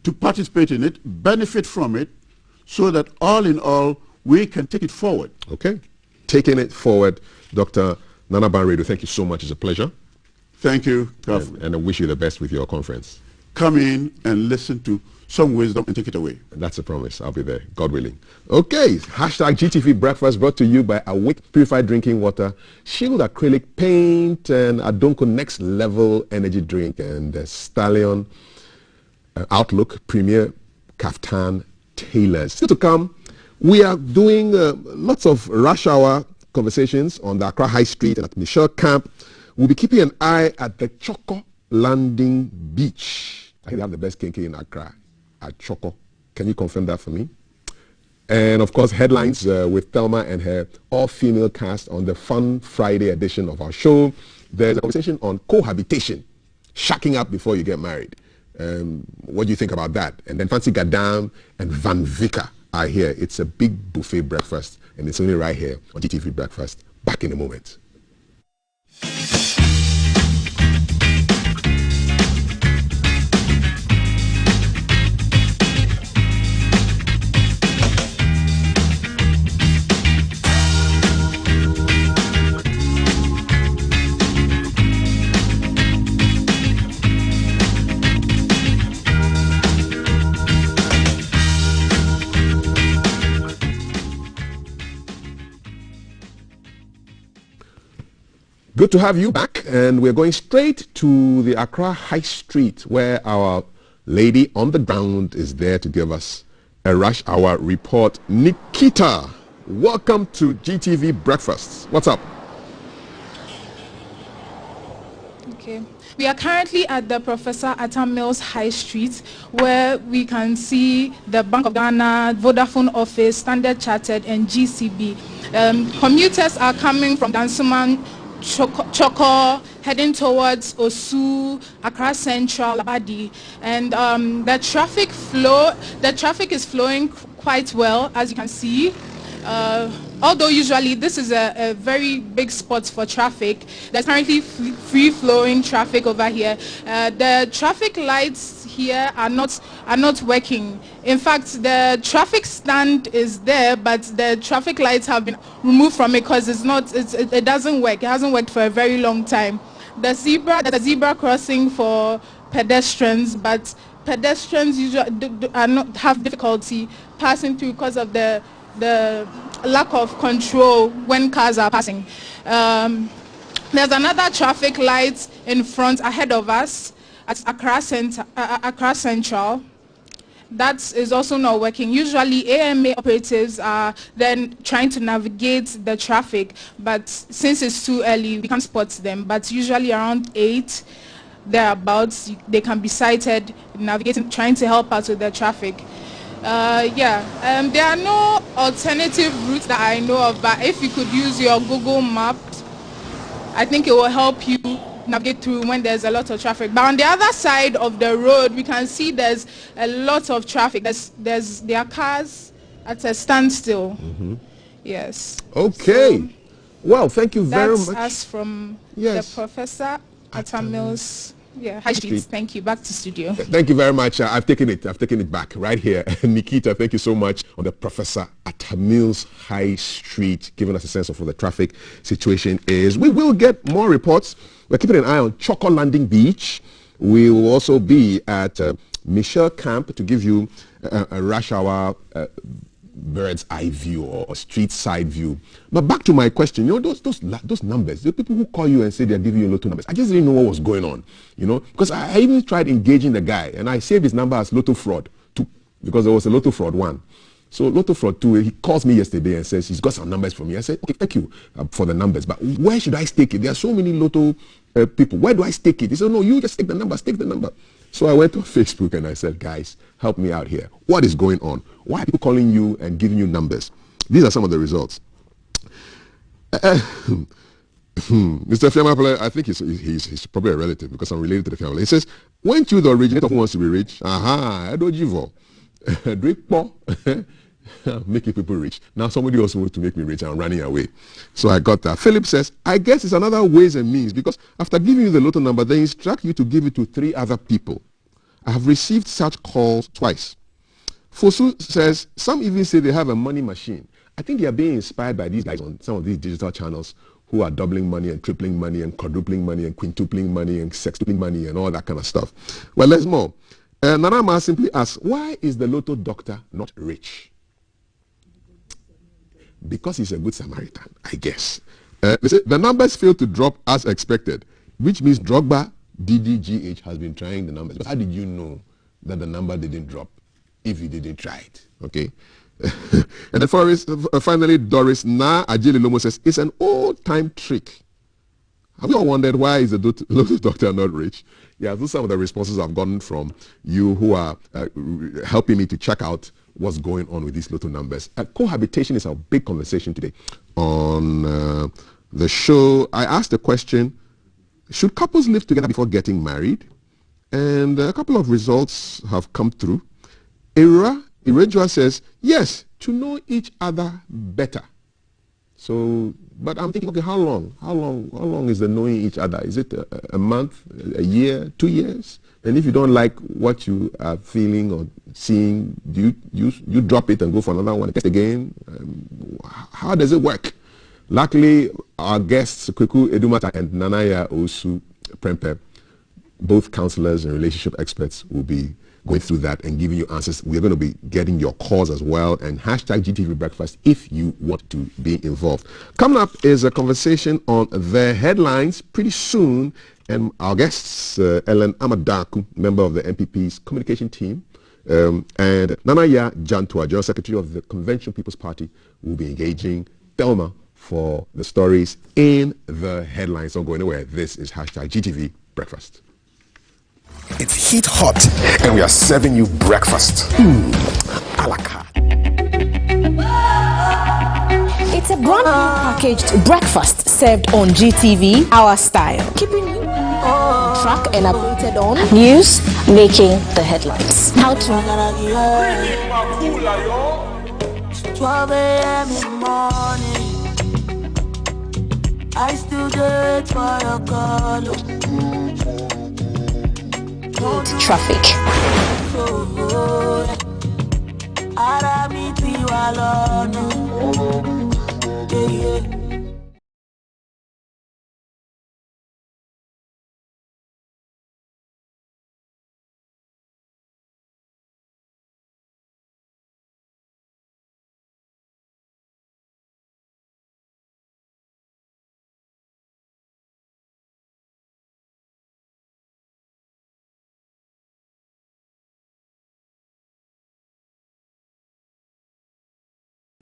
to participate in it, benefit from it, so that all in all, we can take it forward. Okay. Taking it forward, Dr. Nana Ba-Redu, thank you so much. It's a pleasure. Thank you. And I wish you the best with your conference. Come in and listen to some wisdom and take it away. That's a promise. I'll be there, God willing. Okay, hashtag GTV Breakfast brought to you by Awake Purified Drinking Water, Shield Acrylic Paint, and Adonko Next Level Energy Drink, and Stallion Outlook Premier Kaftan Tailors. Still to come, we are doing lots of rush hour conversations on the Accra High Street and at Michelle Camp. We'll be keeping an eye at the Choco Landing Beach. I think they have the best kinky in Accra at Choco. Can you confirm that for me? And of course, headlines with Thelma and her all-female cast on the Fun Friday edition of our show. There's a conversation on cohabitation, shacking up before you get married. What do you think about that? And then Fancy Gadam and Van Vika are here. It's a big buffet breakfast, and it's only right here on GTV Breakfast. Back in a moment. Good to have you back. back, and we're going straight to the Accra High Street, where our lady on the ground is there to give us a rush hour report. Nikita, welcome to GTV Breakfast. What's up? Okay. We are currently at the Professor Atta Mills High Street, where we can see the Bank of Ghana, Vodafone office, Standard Chartered, and GCB. Commuters are coming from Dansuman, Choko, heading towards Osu, Accra Central, Labadi, and the traffic is flowing quite well, as you can see. Although usually this is a very big spot for traffic, there's currently free-flowing traffic over here. The traffic lights here are not working. In fact, the traffic stand is there, but the traffic lights have been removed from it because it doesn't work. It hasn't worked for a very long time. There's a zebra crossing for pedestrians, but pedestrians usually have difficulty passing through because of the lack of control when cars are passing. There's another traffic light in front ahead of us at Accra Central. That is also not working. Usually AMA operatives are then trying to navigate the traffic, but since it's too early, we can't spot them. But usually around 8, thereabouts, they can be sighted navigating, trying to help out with the traffic. There are no alternative routes that I know of, but if you could use your Google Maps, I think it will help you navigate through when there's a lot of traffic. But on the other side of the road, we can see there's a lot of traffic. There are cars at a standstill. Yes. Okay. So, well, thank you very much. That's us from the Professor Atta Mills. High Street. Thank you. Back to studio. Thank you very much. I've taken it back right here. Nikita, thank you so much on the Professor Atta Mills High Street, giving us a sense of what the traffic situation is. We will get more reports. We're keeping an eye on Choco Landing Beach. We will also be at Michelle Camp to give you a rush hour bird's eye view or street side view. But back to my question, you know, those numbers, the people who call you and say they're giving you lotto numbers, I just didn't know what was going on, you know, because I even tried engaging the guy and I saved his number as Lotto Fraud 2 because there was a Lotto Fraud 1. So Lotto Fraud 2, he calls me yesterday and says he's got some numbers for me. I said, okay, thank you for the numbers, but where should I stake it? There are so many Lotto people. Where do I stake it? He said, no, you just stake the number. So I went to Facebook and I said, guys, help me out here. What is going on? Why are people calling you and giving you numbers? These are some of the results. Mr. Fiamapele, I think he's probably a relative because I'm related to the family. He says, weren't you the originator who wants to be rich? Edojivo. Making people rich. Now somebody else wants to make me rich and I'm running away. So I got that. Philip says, I guess it's another ways and means because after giving you the lotto number, they instruct you to give it to 3 other people. I have received such calls twice. Fosu says, some even say they have a money machine. I think they are being inspired by these guys on some of these digital channels who are doubling money and tripling money and quadrupling money and quintupling money and sextupling money and all that kind of stuff. Well, there's more. Nanama simply asks, why is the lotto doctor not rich? Because he's a good Samaritan, I guess. They say the numbers failed to drop as expected, which means Drogba DDGH has been trying the numbers. But how did you know that the number didn't drop if you didn't try it? Okay. And then finally, Doris Na Ajeli Lomo says, it's an old-time trick. Have you all wondered why is the local doctor not rich? Yeah, those are some of the responses I've gotten from you who are helping me to check out what's going on with these little numbers. Cohabitation is a big conversation today on the show. I asked the question, should couples live together before getting married? And a couple of results have come through. Irejua says, yes, to know each other better. So, but I'm thinking, okay, how long? How long is the knowing each other? Is it a month, a year, 2 years? And if you don't like what you are feeling or seeing, do you drop it and go for another one again? How does it work? Luckily, our guests, Kweku Edumata and Nanaya Osu Prempeh, both counselors and relationship experts, will be going through that and giving you answers. We're going to be getting your calls as well, and hashtag GTV Breakfast if you want to be involved. Coming up is a conversation on the headlines pretty soon, and our guests, Ellen Amadaku, member of the MPP's communication team, and Nanaya Jantua, General Secretary of the Convention People's Party, will be engaging Thelma for the stories in the headlines. Don't go anywhere. This is hashtag GTV Breakfast. It's heat hot, and we are serving you breakfast. A la carte. It's a brand new packaged breakfast served on GTV, our style. Keeping you on track and updated on news making the headlines. How to 12 a.m. in the morning, I still wait for your call. traffic.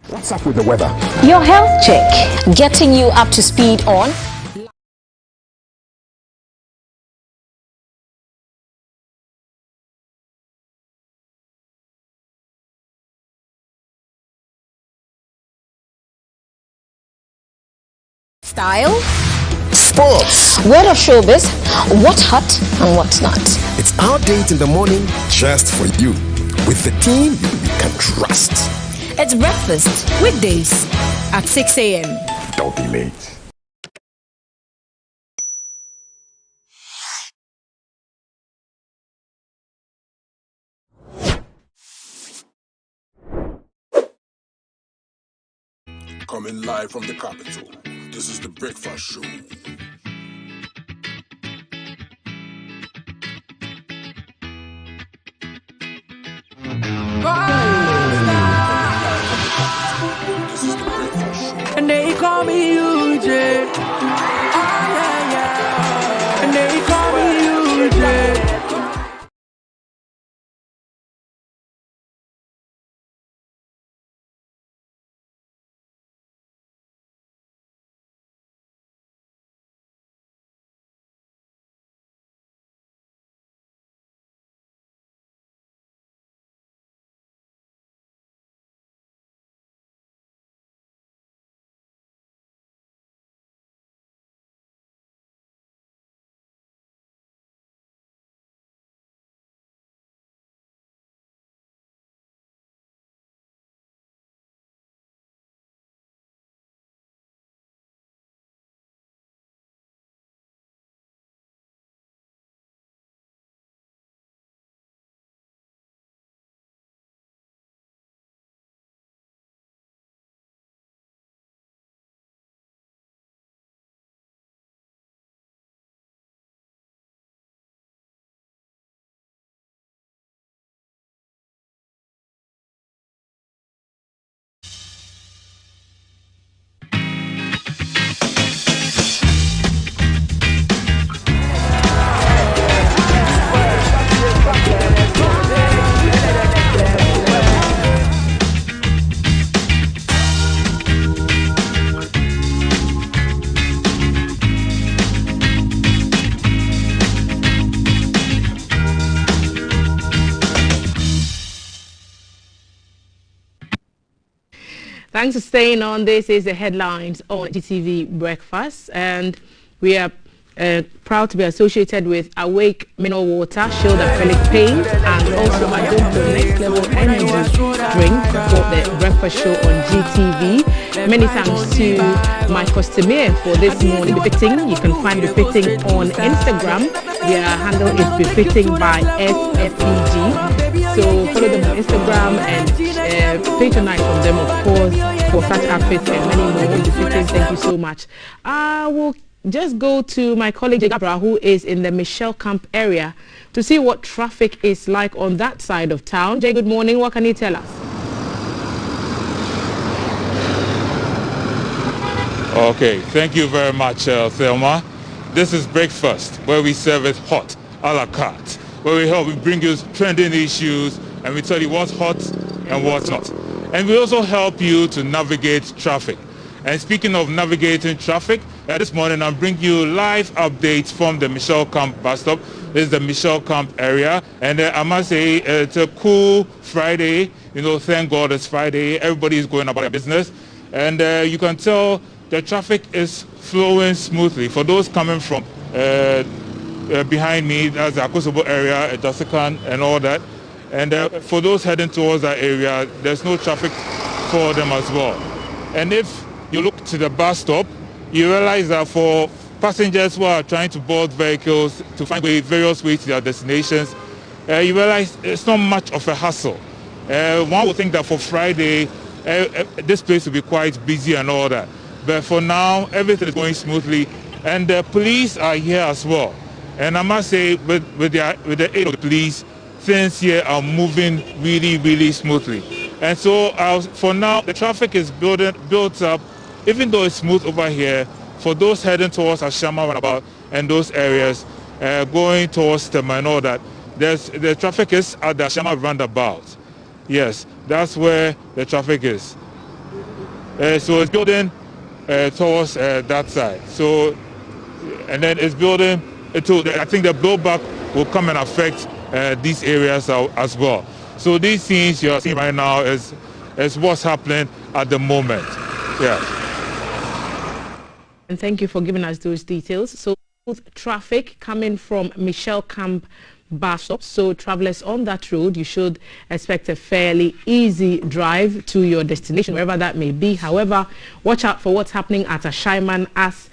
What's up with the weather? Your health check, getting you up to speed on style, sports, word of showbiz, what's hot and what's not. It's our date in the morning just for you, with the team you can trust. It's breakfast, weekdays at 6 a.m. Don't be late. Coming live from the capital, this is the Breakfast Show. And they call me UJ. Oh, yeah, yeah. And they call me UJ. Thanks for staying on. This is the headlines on GTV Breakfast, and we are proud to be associated with Awake Mineral Water, Shield Acrylic Paint, and also Adonto Next Level Energy Drink for the Breakfast Show on GTV. Many thanks to my customer for this morning befitting. You can find befitting on Instagram. Their handle is befitting by SFPG. So follow them on Instagram and patronize from them, of course, for such outfits and many more befitting. Thank you so much. We'll just go to my colleague Gabra, who is in the Michelle Camp area, to see what traffic is like on that side of town. Jay, good morning. What can you tell us? Okay, thank you very much, Thelma. This is Breakfast, where we serve it hot, a la carte, where we bring you trending issues, and we tell you what's hot and what's not. And we also help you to navigate traffic. And speaking of navigating traffic, this morning I'm bringing you live updates from the Michelle Camp bus stop. This is the Michelle Camp area, and I must say it's a cool Friday. You know, thank God it's Friday. Everybody is going about their business, and you can tell the traffic is flowing smoothly. For those coming from behind me, that's the Akosobo area, Jasikan and all that. And for those heading towards that area, there's no traffic for them as well. And if you look to the bus stop, you realize that for passengers who are trying to board vehicles to find various ways to their destinations, you realize it's not much of a hassle. One would think that for Friday, this place will be quite busy and all that. But for now, everything is going smoothly, and the police are here as well. And I must say, with the aid of the police, things here are moving really, really smoothly. And so for now, the traffic is built up, even though it's smooth over here. For those heading towards Ashama roundabout and those areas, going towards Tema and all that, the traffic is at the Ashama roundabout. Yes, that's where the traffic is. So it's building towards that side. So, and then it's building I think the blowback will come and affect these areas as well. So these things you're seeing right now is what's happening at the moment. Yeah. And thank you for giving us those details. So traffic coming from Michelle Camp bus stop. So travelers on that road, you should expect a fairly easy drive to your destination, wherever that may be. However, watch out for what's happening at Ashaiman, as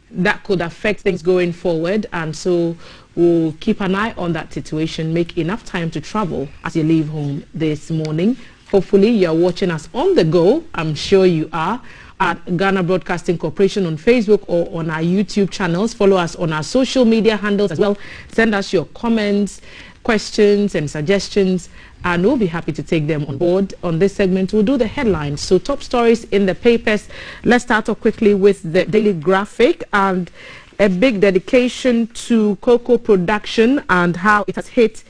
that could affect things going forward. And so we'll keep an eye on that situation. Make enough time to travel as you leave home this morning. Hopefully you're watching us on the go. I'm sure you are. At Ghana Broadcasting Corporation on Facebook or on our YouTube channels. Follow us on our social media handles as well. Send us your comments, questions and suggestions, and we'll be happy to take them on board. On this segment, we'll do the headlines. So top stories in the papers. Let's start off quickly with the Daily Graphic and a big dedication to cocoa production and how it has hit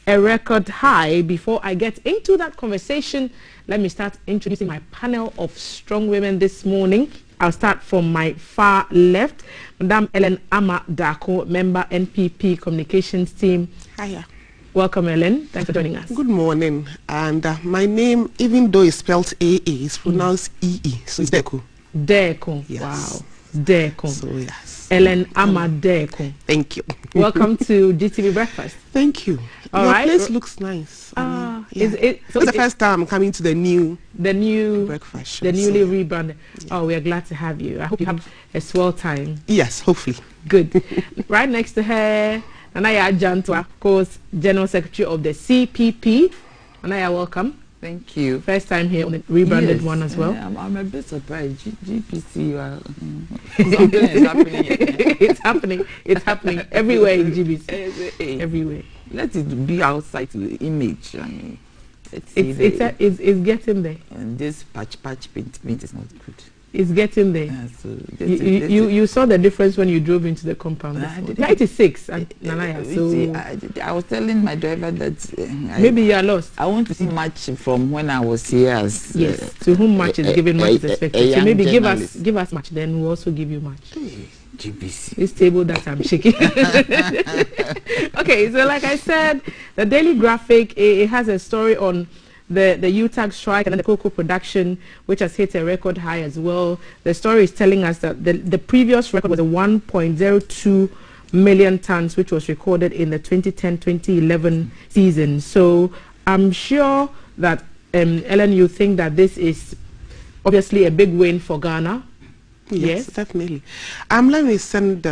a record high. Before I get into that conversation, let me start introducing my panel of strong women this morning. I'll start from my far left. Madam Ellen Amadako, member NPP Communications Team. Hiya. Welcome, Ellen. Thanks for joining us. Good morning. And my name, even though it's spelled A-A, is pronounced E-E. So it's Deko. Deko. Yes. Wow. Deko. So yes. Ellen Amadeko. Thank you. Welcome to GTV Breakfast. Thank you. All Your right. place looks nice. Yeah. So it's the first time I'm coming to the new breakfast show. The newly rebranded. Yeah. Oh, we are glad to have you. I hope you have a swell time. Yes, hopefully. Good. Right next to her, Anaya Jantwa, of course, General Secretary of the CPP. Anaya, welcome. Thank you. First time here on the rebranded one as well. I'm a bit surprised. GPC, something is happening. It's happening. It's happening everywhere in GBC. Everywhere. Let it be outside to the image. I mean, it's getting there. And this patch paint is not good. It's getting there. So you saw the difference when you drove into the compound. 96 and Nanaya. So I was telling my driver that maybe you are lost. I want to see match from when I was here. As to whom match is given, much is expected. So maybe give us match, then we'll also give you match. GBC. This table that I'm shaking. Okay, so like I said, the Daily Graphic, it has a story on the UTAG strike and then the cocoa production, which has hit a record high as well. The story is telling us that the previous record was a 1.02 million tons, which was recorded in the 2010-2011 season. So I'm sure that, Ellen, you think that this is obviously a big win for Ghana. Yes, definitely. Let me send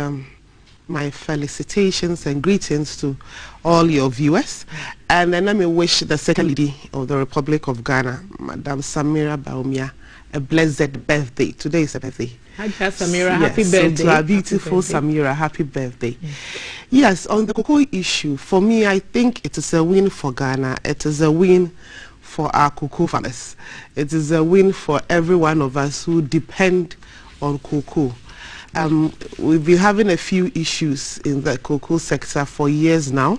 my felicitations and greetings to all your viewers. And then let me wish the Second Lady of the Republic of Ghana, Madam Samira Baumia, a blessed birthday. Today is a birthday. Samira, yes, happy birthday. So to our beautiful Samira, happy birthday. Yes, on the cocoa issue, for me, I think it is a win for Ghana. It is a win for our cocoa farmers. It is a win for every one of us who depend on cocoa. We've been having a few issues in the cocoa sector for years now,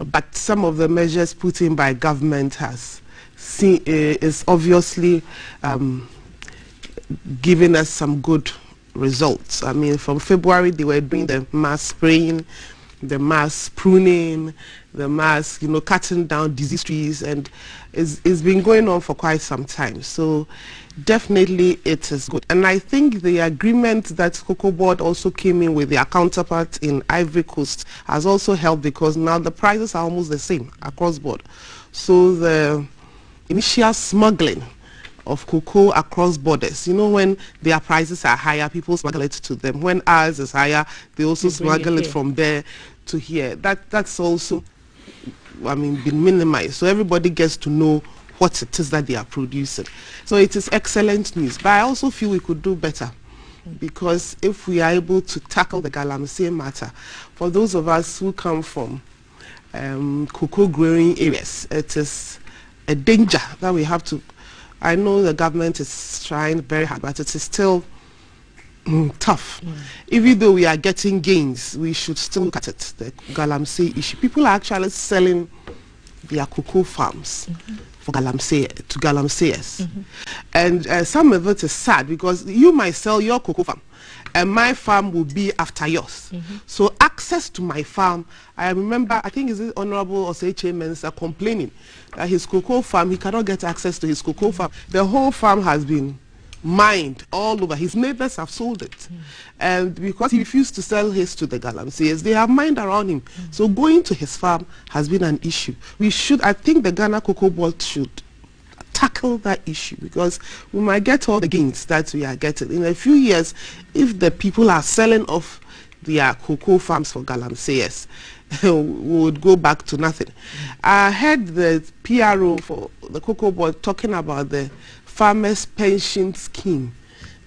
but some of the measures put in by government is obviously giving us some good results. I mean, from February they were doing the mass spraying, the mass pruning, the mass, cutting down disease trees, and it's been going on for quite some time. So definitely it is good. And I think the agreement that Cocoa Board also came in with their counterpart in Ivory Coast has also helped, because now the prices are almost the same across board. So the initial smuggling of cocoa across borders, when their prices are higher, people smuggle it to them. When ours is higher, they also smuggle it from there to here. That's also, been minimized. So everybody gets to know what it is that they are producing. So it is excellent news. But I also feel we could do better, because if we are able to tackle the galamsey matter, for those of us who come from cocoa growing areas, it is a danger that we have to. I know the government is trying very hard, but it is still tough. Even though we are getting gains, we should still look at it, the galamsey issue. People are actually selling their cocoa farms for galamseyers. And some of it is sad, because you might sell your cocoa farm and my farm will be after yours. So access to my farm, I remember, I think is it Honorable Oseche Mensah complaining that his cocoa farm, he cannot get access to his cocoa farm. The whole farm has been mined all over. His neighbors have sold it. And because he refused to sell his to the galamseyers, they have mined around him. So going to his farm has been an issue. I think the Ghana Cocoa Board should tackle that issue, because we might get all the gains that we are getting. In a few years, if the people are selling off their cocoa farms for galamseyers, we would go back to nothing. I heard the PRO for the Cocoa Board talking about the farmers' pension scheme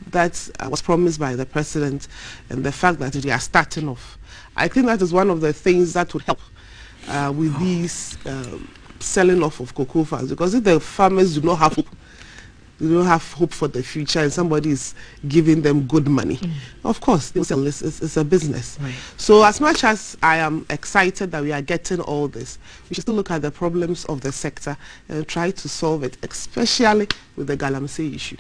that was promised by the president, and the fact that they are starting off. I think that is one of the things that would help with these selling off of cocoa farms, because if the farmers do not have hope, they don't have hope for the future, and somebody is giving them good money, of course they'll sell. It's a business. So as much as I am excited that we are getting all this, we should still look at the problems of the sector and try to solve it, especially with the galamsey issue.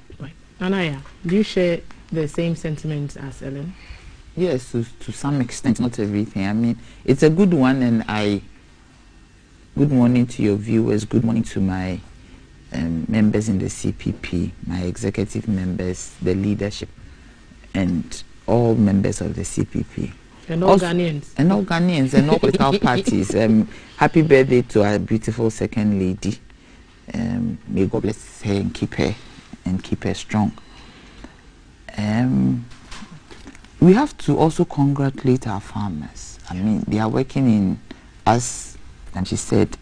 Anaya, do you share the same sentiments as Ellen? Yes, to some extent, not everything. I mean, it's a good one, and good morning to your viewers, good morning to my members in the CPP, my executive members, the leadership, and all members of the CPP. And all Ghanaians. And all Ghanaians and all political parties. Happy birthday to our beautiful Second Lady. May God bless her and keep her strong. We have to also congratulate our farmers. I mean, they are working in, as and she said,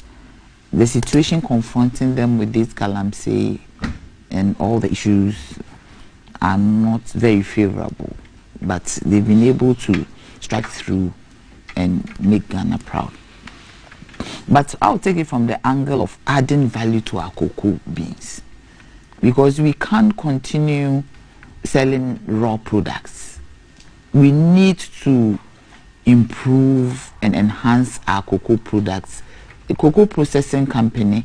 the situation confronting them with this galamsey and all the issues are not very favorable, but they've been able to strike through and make Ghana proud. But I'll take it from the angle of adding value to our cocoa beans, because we can't continue selling raw products. We need to improve and enhance our cocoa products. The cocoa processing company,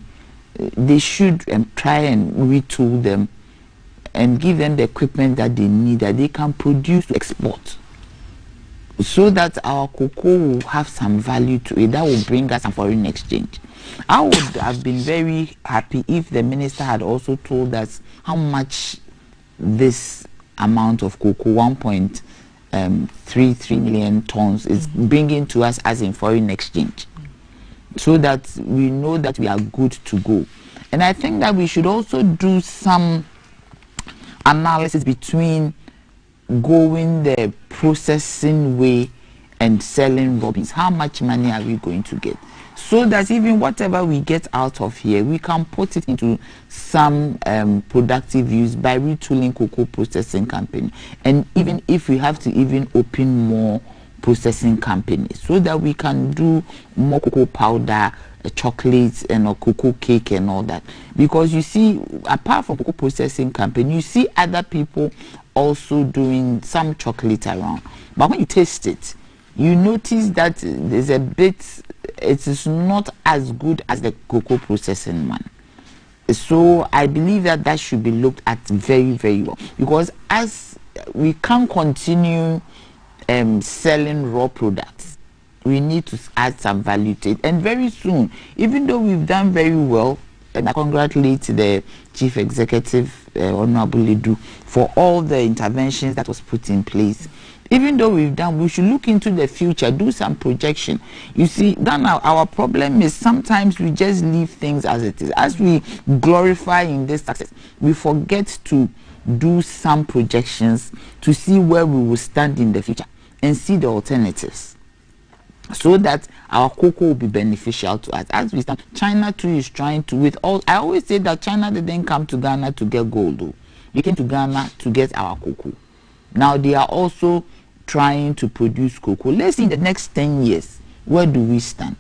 they should try and retool them and give them the equipment that they need, that they can produce to export, so that our cocoa will have some value to it that will bring us some foreign exchange. I would have been very happy if the minister had also told us how much this amount of cocoa, 1.33 million tons, is bringing to us as in foreign exchange, so that we know that we are good to go. And I think that we should also do some analysis between going the processing way and selling raw beans, how much money are we going to get? So that even whatever we get out of here, we can put it into some productive use by retooling cocoa processing company. And even if we have to even open more processing companies so that we can do more cocoa powder, chocolates and cocoa cake and all that. Because you see, apart from cocoa processing company, you see other people also doing some chocolate around. But when you taste it, you notice that there's a bit, it is not as good as the cocoa processing one. So I believe that that should be looked at very, very well. Because as we can't continue selling raw products, we need to add some value to it. And very soon, even though we've done very well, and I congratulate the Chief Executive, Honorable Ledu, for all the interventions that was put in place. Even though we've done, we should look into the future, do some projection. You see, Ghana, our problem is sometimes we just leave things as it is. As we glorify in this success, we forget to do some projections to see where we will stand in the future and see the alternatives, so that our cocoa will be beneficial to us. As we stand, China too is trying to, with all, I always say that China didn't come to Ghana to get gold, though. They came to Ghana to get our cocoa. Now they are also trying to produce cocoa. Let's see in the next 10 years, where do we stand?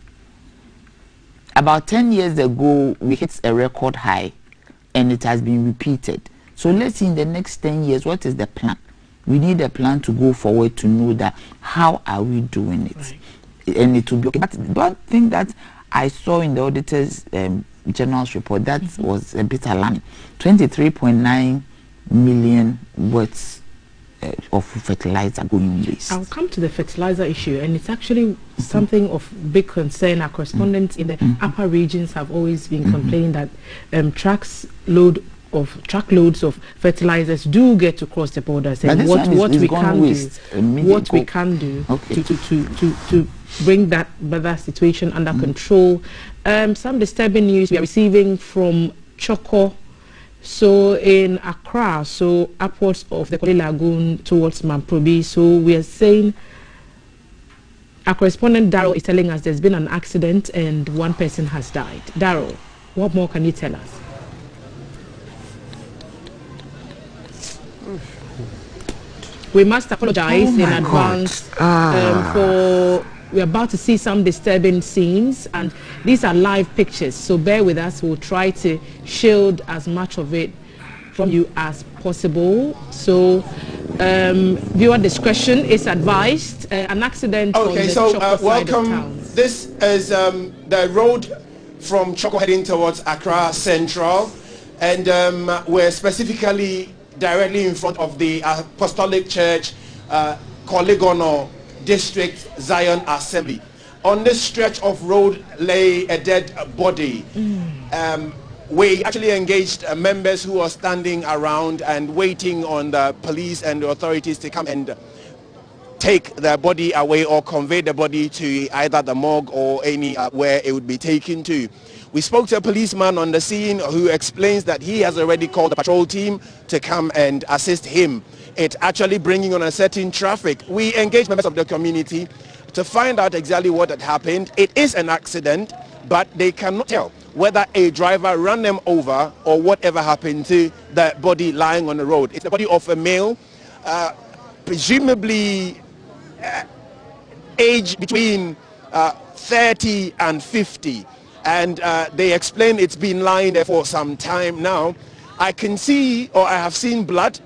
About 10 years ago, we hit a record high, and it has been repeated. So let's see in the next 10 years, what is the plan? We need a plan to go forward to know that how are we doing it. Right. And it will be okay. But one thing that I saw in the auditor's general's report that was a bit alarming. 23.9 million worth of fertilizer going waste. I'll come to the fertilizer issue, and it's actually something of big concern. Our correspondents in the upper regions have always been complaining that truckloads of fertilizers do get to cross the borders, and what we can do to bring that situation under control. Some disturbing news we are receiving from Choco. So in Accra, so upwards of the Kole Lagoon towards Mamprobi, so we are saying, our correspondent Daryl is telling us there's been an accident and one person has died. Daryl, what more can you tell us? We must apologize in advance for... We're about to see some disturbing scenes, and these are live pictures, so bear with us. We'll try to shield as much of it from you as possible. So viewer discretion is advised. An accident on the Choco side welcome. Of town. This is the road from Choco heading towards Accra Central, and we're specifically directly in front of the Apostolic Church, Koligono District Zion Assembly. On this stretch of road lay a dead body. We actually engaged members who were standing around and waiting on the police and the authorities to come and take the body away or convey the body to either the morgue or any where it would be taken to. We spoke to a policeman on the scene who explains that he has already called the patrol team to come and assist him. It's actually bringing on a certain traffic. We engaged members of the community to find out exactly what had happened. It is an accident, but they cannot tell whether a driver ran them over or whatever happened to the body lying on the road. It's the body of a male, presumably aged between 30 and 50. And they explain it's been lying there for some time now. I can see, or I have seen blood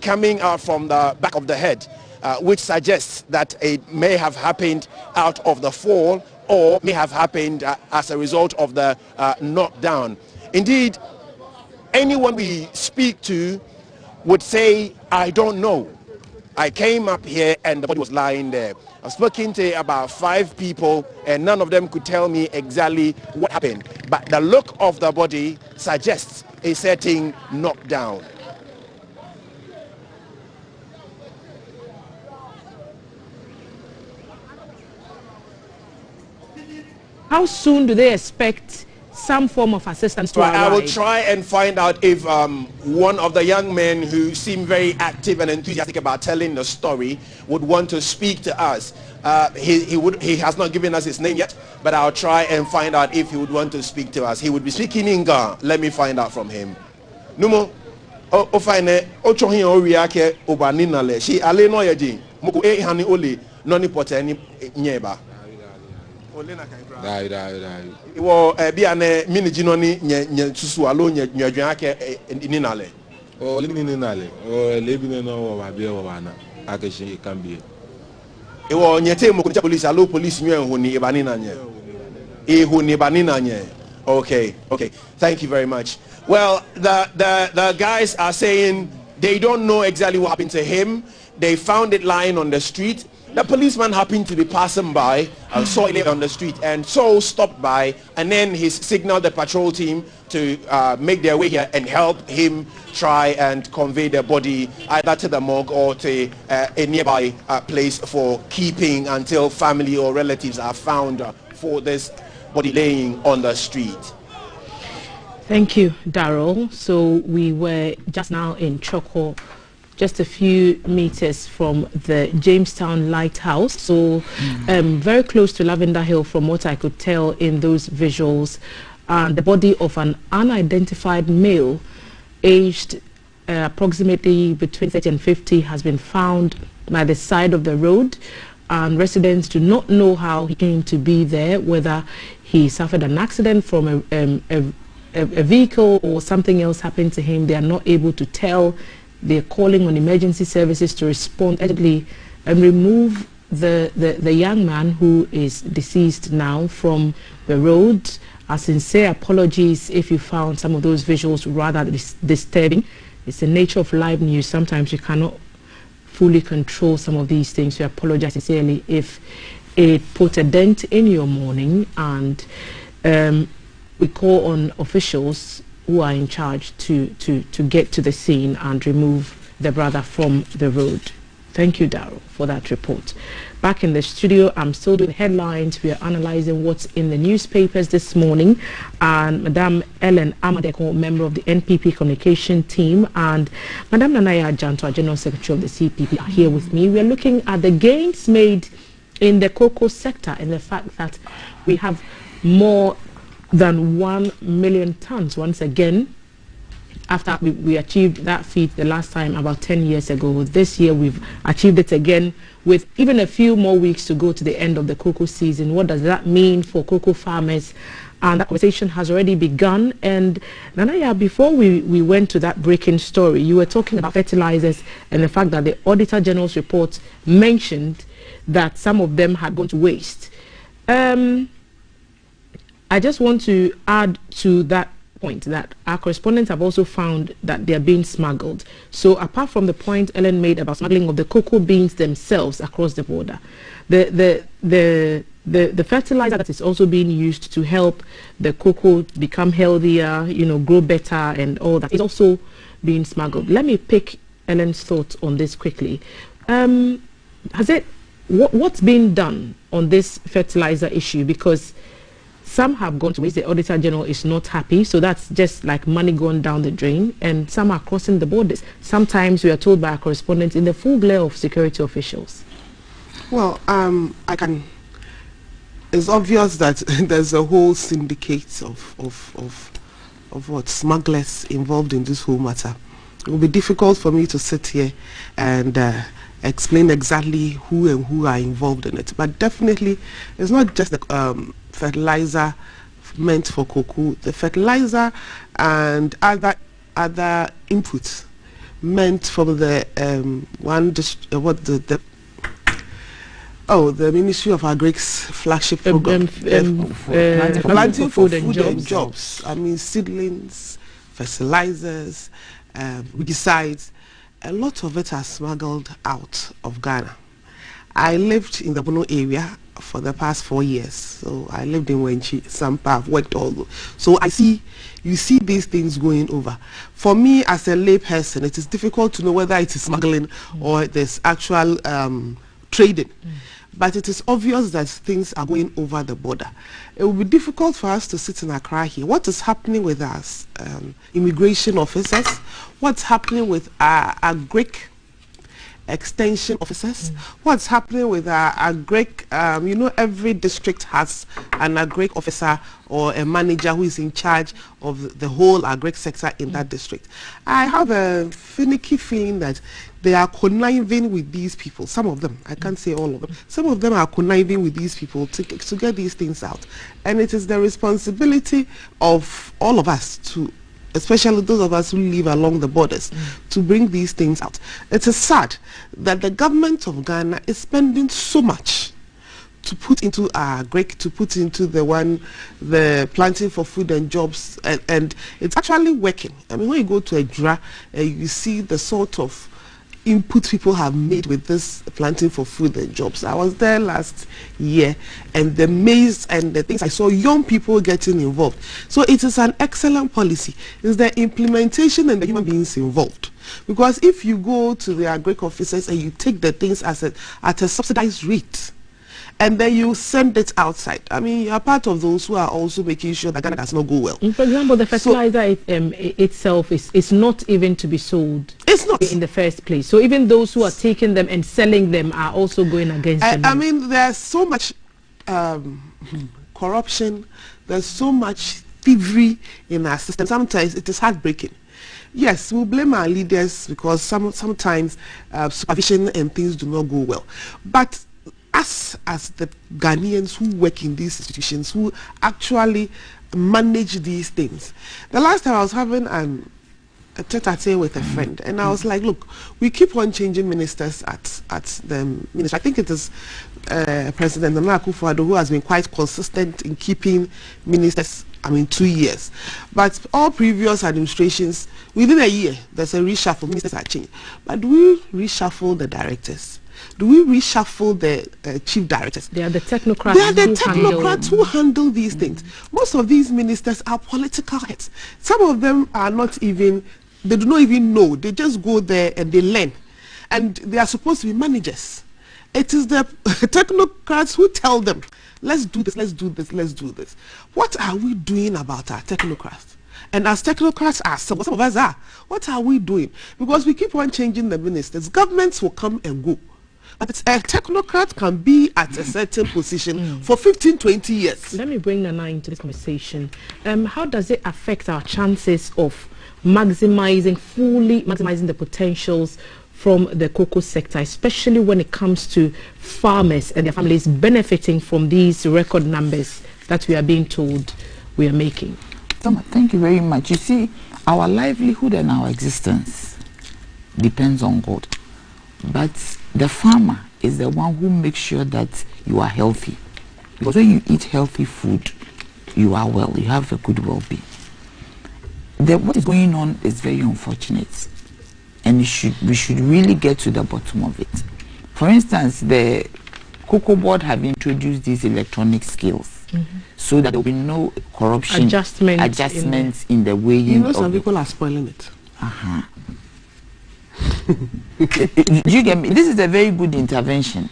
coming out from the back of the head, which suggests that it may have happened out of the fall or may have happened as a result of the knockdown. Indeed, anyone we speak to would say, I don't know. I came up here and the body was lying there. I've spoken to about 5 people and none of them could tell me exactly what happened. But the look of the body suggests a certain knockdown. How soon do they expect some form of assistance to Right, I our will ride. try and find out if one of the young men who seem very active and enthusiastic about telling the story would want to speak to us. He has not given us his name yet, but I'll try and find out if he would want to speak to us. He would be speaking in Ga. Let me find out from him. Numo, o find o chohin o riake obanina le. She ale no yedi. Muku e hani ole noni poteni nyeba. Iwo bi ane miniji no ni nye susu alo nye adwan ake ni nale. O lini ni nale. O lebi no wo ba bia wo bana. Ake shi kan bi. Iwo nye te mo kunja police alo police nyu enhu ni ibani na nye. Ehu ni ibani na nye. Okay. Thank you very much. Well, the guys are saying they don't know exactly what happened to him. They found it lying on the street. The policeman happened to be passing by and saw it on the street, and so stopped by, and then he signaled the patrol team to make their way here and help him try and convey the body either to the morgue or to a nearby place for keeping until family or relatives are found for this body laying on the street. Thank you, Daryl. So we were just now in Choco, just a few meters from the Jamestown Lighthouse, so very close to Lavender Hill from what I could tell in those visuals. The body of an unidentified male aged approximately between 30 and 50 has been found by the side of the road, and residents do not know how he came to be there, whether he suffered an accident from a vehicle or something else happened to him. They are not able to tell. They're calling on emergency services to respond urgently and remove the young man who is deceased now from the road. Our sincere apologies if you found some of those visuals rather disturbing. It's the nature of live news. Sometimes you cannot fully control some of these things. We apologize sincerely if it put a dent in your morning, and we call on officials who are in charge to get to the scene and remove the brother from the road. Thank you, Daryl, for that report. Back in the studio, I'm still doing headlines. We are analyzing what's in the newspapers this morning. And Madam Ellen Amadeko, member of the NPP communication team, and Madam Nanaya Janto, General Secretary of the CPP, are here with me. We are looking at the gains made in the cocoa sector and the fact that we have more than 1 million tons once again, after we achieved that feat the last time about 10 years ago. This year we've achieved it again with even a few more weeks to go to the end of the cocoa season. What does that mean for cocoa farmers? And that conversation has already begun. And Nanaya, before we went to that breaking story, you were talking about fertilizers and the fact that the Auditor General's report mentioned that some of them had gone to waste. I just want to add to that point that our correspondents have also found that they are being smuggled. So apart from the point Ellen made about smuggling of the cocoa beans themselves across the border, the fertilizer that is also being used to help the cocoa become healthier, grow better and all that is also being smuggled. Let me pick Ellen's thoughts on this quickly. What's been done on this fertilizer issue? Because some have gone to waste. The Auditor General is not happy, so that's just like money going down the drain, and some are crossing the borders. Sometimes we are told by our correspondents in the full glare of security officials. Well, it's obvious that there's a whole syndicate of what smugglers involved in this whole matter. It will be difficult for me to sit here and explain exactly who are involved in it, but definitely it's not just the fertilizer meant for cocoa. The fertilizer and other inputs meant for the the Ministry of Agric's flagship program, planting for food and jobs. I mean, seedlings, fertilizers, weedicides. A lot of it are smuggled out of Ghana. I lived in the Bono area for the past 4 years. So I lived in Wenchi, Sampa, I've worked all over. So you see these things going over. For me as a lay person, it is difficult to know whether it is smuggling or there's actual trading. but it is obvious that things are going over the border. It will be difficult for us to sit in Accra here. What is happening with our immigration officers? What's happening with our Greek extension officers? What's happening with our agric? You know, every district has an agric officer or a manager who is in charge of the whole agric sector in that district. I have a finicky feeling that they are conniving with these people. Some of them, I can't say all of them, some of them are conniving with these people to get these things out. And it is the responsibility of all of us to, especially those of us who live along the borders, to bring these things out. It is sad that the government of Ghana is spending so much to put into our agric, to put into the planting for food and jobs, and it's actually working. I mean, when you go to a DRA, you see the sort of input people have made with this planting for food and jobs. I was there last year, and the maize and the things, I saw young people getting involved. So it is an excellent policy. It's the implementation and the human beings involved. Because if you go to the agric officers and you take the things at a subsidized rate, and then you send it outside, I mean, you are part of those who are also making sure that Ghana does not go well. For example, the fertilizer itself is not even to be sold. It's not in the first place. So even those who are taking them and selling them are also going against them. I mean, there's so much corruption, there's so much thievery in our system. Sometimes it is heartbreaking. Yes, we'll blame our leaders because sometimes supervision and things do not go well. But us as the Ghanaians who work in these institutions, who actually manage these things. The last time I was having a tete-a-tete with a friend, and I was like, look, we keep on changing ministers at the ministry. I think it is President Nana Akufo-Addo who has been quite consistent in keeping ministers, 2 years. But all previous administrations, within a year, there's a reshuffle, ministers are changed. But do we reshuffle the directors? Do we reshuffle the chief directors? They are the technocrats. They are the technocrats who handle these things. Most of these ministers are political heads. Some of them are not even, they do not even know. They just go there and they learn. And they are supposed to be managers. It is the technocrats who tell them, let's do this, let's do this, let's do this. What are we doing about our technocrats? And as technocrats are, some of us are, what are we doing? Because we keep on changing the ministers. Governments will come and go. But a technocrat can be at a certain position for 15, 20 years. Let me bring Nana into this conversation. How does it affect our chances of fully maximizing the potentials from the cocoa sector, especially when it comes to farmers and their families benefiting from these record numbers that we are being told we are making? Thank you very much. You see, our livelihood and our existence depends on God. But the farmer is the one who makes sure that you are healthy. Because when you eat healthy food, you are well, you have a good well-being. What is going on is very unfortunate. And we should really get to the bottom of it. For instance, the Cocoa Board have introduced these electronic scales so that there will be no corruption, adjustments in the weighing. You know, some people are spoiling it. You get me? This is a very good intervention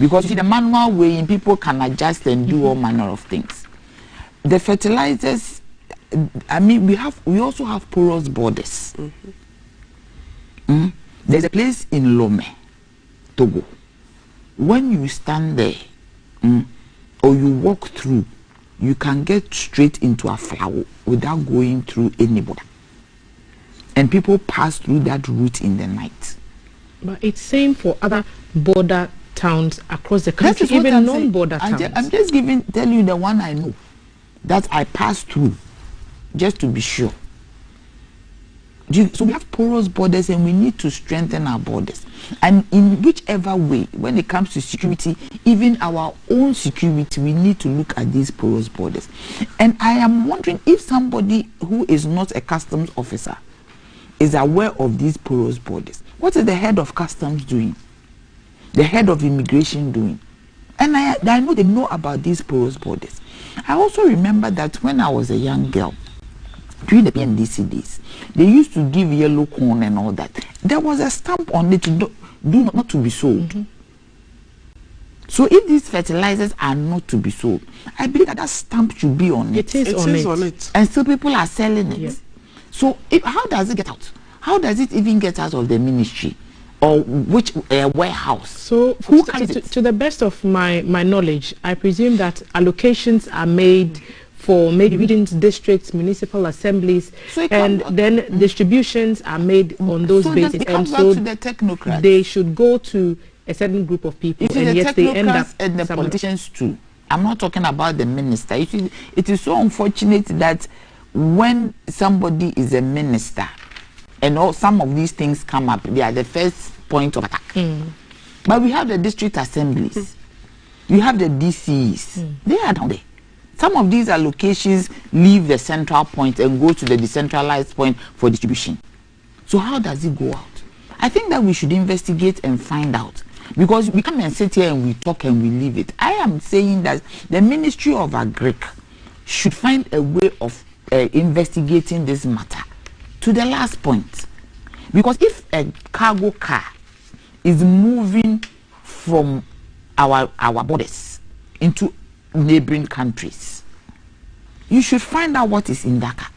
because in the manual weighing, people can adjust and do all manner of things. The fertilizers, I mean, we also have porous borders. There's a place in Lome, Togo. When you stand there or you walk through, you can get straight into a flower without going through any border. And people pass through that route in the night. But it's same for other border towns across the country, even non-border towns. I'm just telling you the one I know that I passed through, just to be sure. So we have porous borders and we need to strengthen our borders. And in whichever way, when it comes to security, even our own security, we need to look at these porous borders. And I am wondering if somebody who is not a customs officer is aware of these porous borders. What is the head of customs doing? The head of immigration doing? And I know they know about these porous borders. I also remember that when I was a young girl, during the PNDC days, they used to give yellow corn and all that. There was a stamp on it to do not to be sold. So if these fertilizers are not to be sold, I believe that stamp should be on it. It is on it. And still people are selling it. Yeah. So how does it get out? How does it even get out of the ministry? Or which warehouse? So who carries it? To the best of my knowledge, I presume that allocations are made for maybe regions, districts, municipal assemblies, so and then distributions are made on those bases. And so to the technocrats. They should go to a certain group of people, and yet they end up and the politicians too. I'm not talking about the minister. You see, it is so unfortunate that when somebody is a minister and some of these things come up, they are the first point of attack. But we have the district assemblies, you have the DCs, they are down there. Some of these allocations leave the central point and go to the decentralized point for distribution. So how does it go out? I think that we should investigate and find out, because we come and sit here and we talk and we leave it. I am saying that the Ministry of Agric should find a way of investigating this matter to the last point. Because if a cargo car is moving from our borders into neighboring countries, you should find out what is in that car.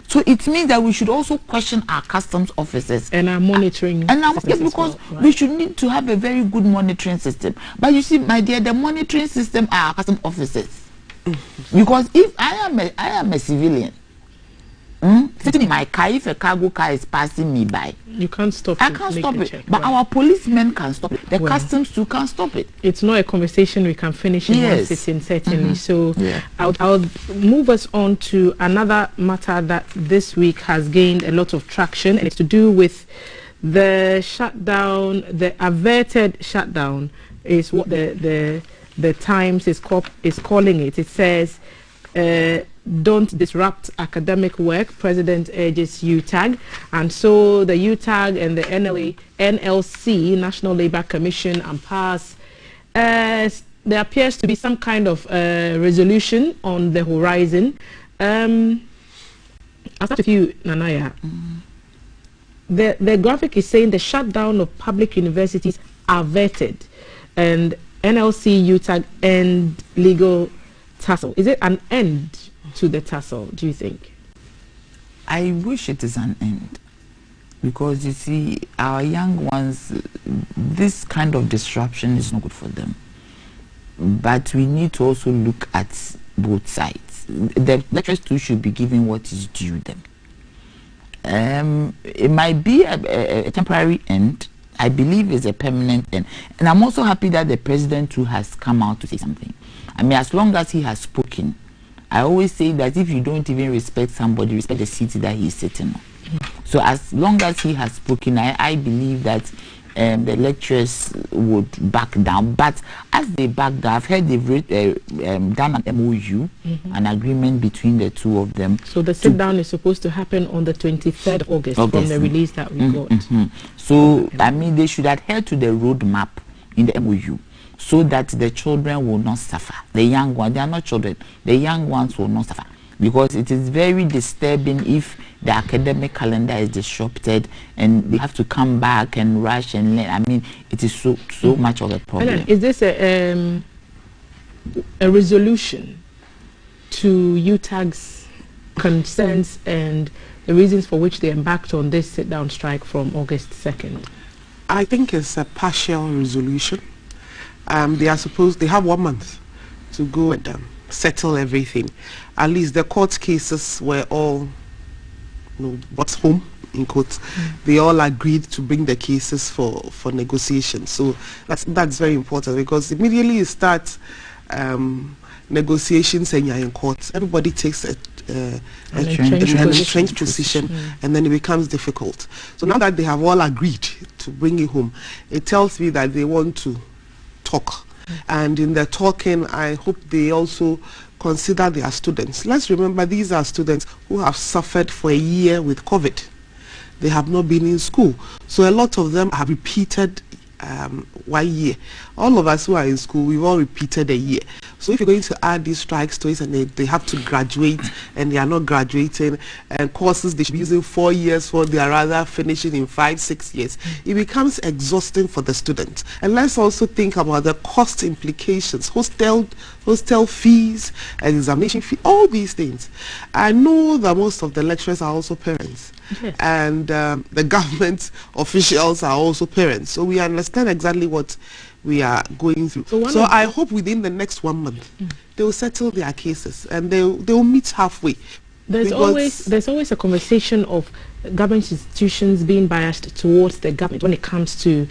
So it means that we should also question our customs officers and our monitoring yes, because we should need to have a very good monitoring system. But you see, my dear, the monitoring system are our customs officers. Because if I am a civilian, sitting in my car, if a cargo car is passing me by, you can't stop it. I can't stop it. But our policemen can stop it. The customs too can stop it. It's not a conversation we can finish in one sitting, certainly. So I'll move us on to another matter that this week has gained a lot of traction, and it's to do with the shutdown, the averted shutdown is what the Times is calling it. It says, don't disrupt academic work, President urges UTAG. And so the UTAG and the NLC, National Labour Commission, and PAS, there appears to be some kind of resolution on the horizon. I'll start with you, Nanaya. The graphic is saying the shutdown of public universities averted, and NLC, UTAG, end legal tussle. Is it an end to the tussle, do you think? I wish it is an end, because you see, our young ones, this kind of disruption is not good for them. But we need to also look at both sides. The lecturers too should be given what is due them. It might be a temporary end. I believe it's a permanent end. And I'm also happy that the president too has come out to say something. I mean, as long as he has spoken, I always say that if you don't even respect somebody, respect the seat that he's sitting on. So as long as he has spoken, I believe that the lecturers would back down. But as they back down, I've heard they've done an MOU, an agreement between the two of them. So the sit-down is supposed to happen on the 23rd of August from the release that we got. So, I mean, they should adhere to the roadmap in the MOU, so that the children will not suffer. The young ones, they are not children, the young ones will not suffer. Because it is very disturbing if the academic calendar is disrupted and they have to come back and rush and learn. I mean, it is so much of a problem. Is this a resolution to UTAG's concerns and the reasons for which they embarked on this sit-down strike from August 2nd? I think it's a partial resolution. They have 1 month to go and settle everything. At least the court cases were all, brought home, in quotes. They all agreed to bring the cases for negotiation. So that's very important, because immediately you start negotiations and you're in court, everybody takes an entrenched position, and then it becomes difficult. So now that they have all agreed to bring it home, it tells me that they want to talk. And in the talking, I hope they also consider their students. Let's remember, these are students who have suffered for a year with COVID. They have not been in school. So a lot of them have repeated 1 year. All of us who are in school, we've all repeated a year. So if you're going to add these strikes to it and they have to graduate and they are not graduating, and courses they should be using 4 years for, they are rather finishing in 5-6 years, it becomes exhausting for the students. And let's also think about the cost implications, hostel fees, examination fee, all these things. I know that most of the lecturers are also parents. Yes. And the government officials are also parents, so we understand exactly what we are going through. So I hope within the next 1 month they will settle their cases and they will meet halfway. There's always a conversation of government institutions being biased towards the government when it comes to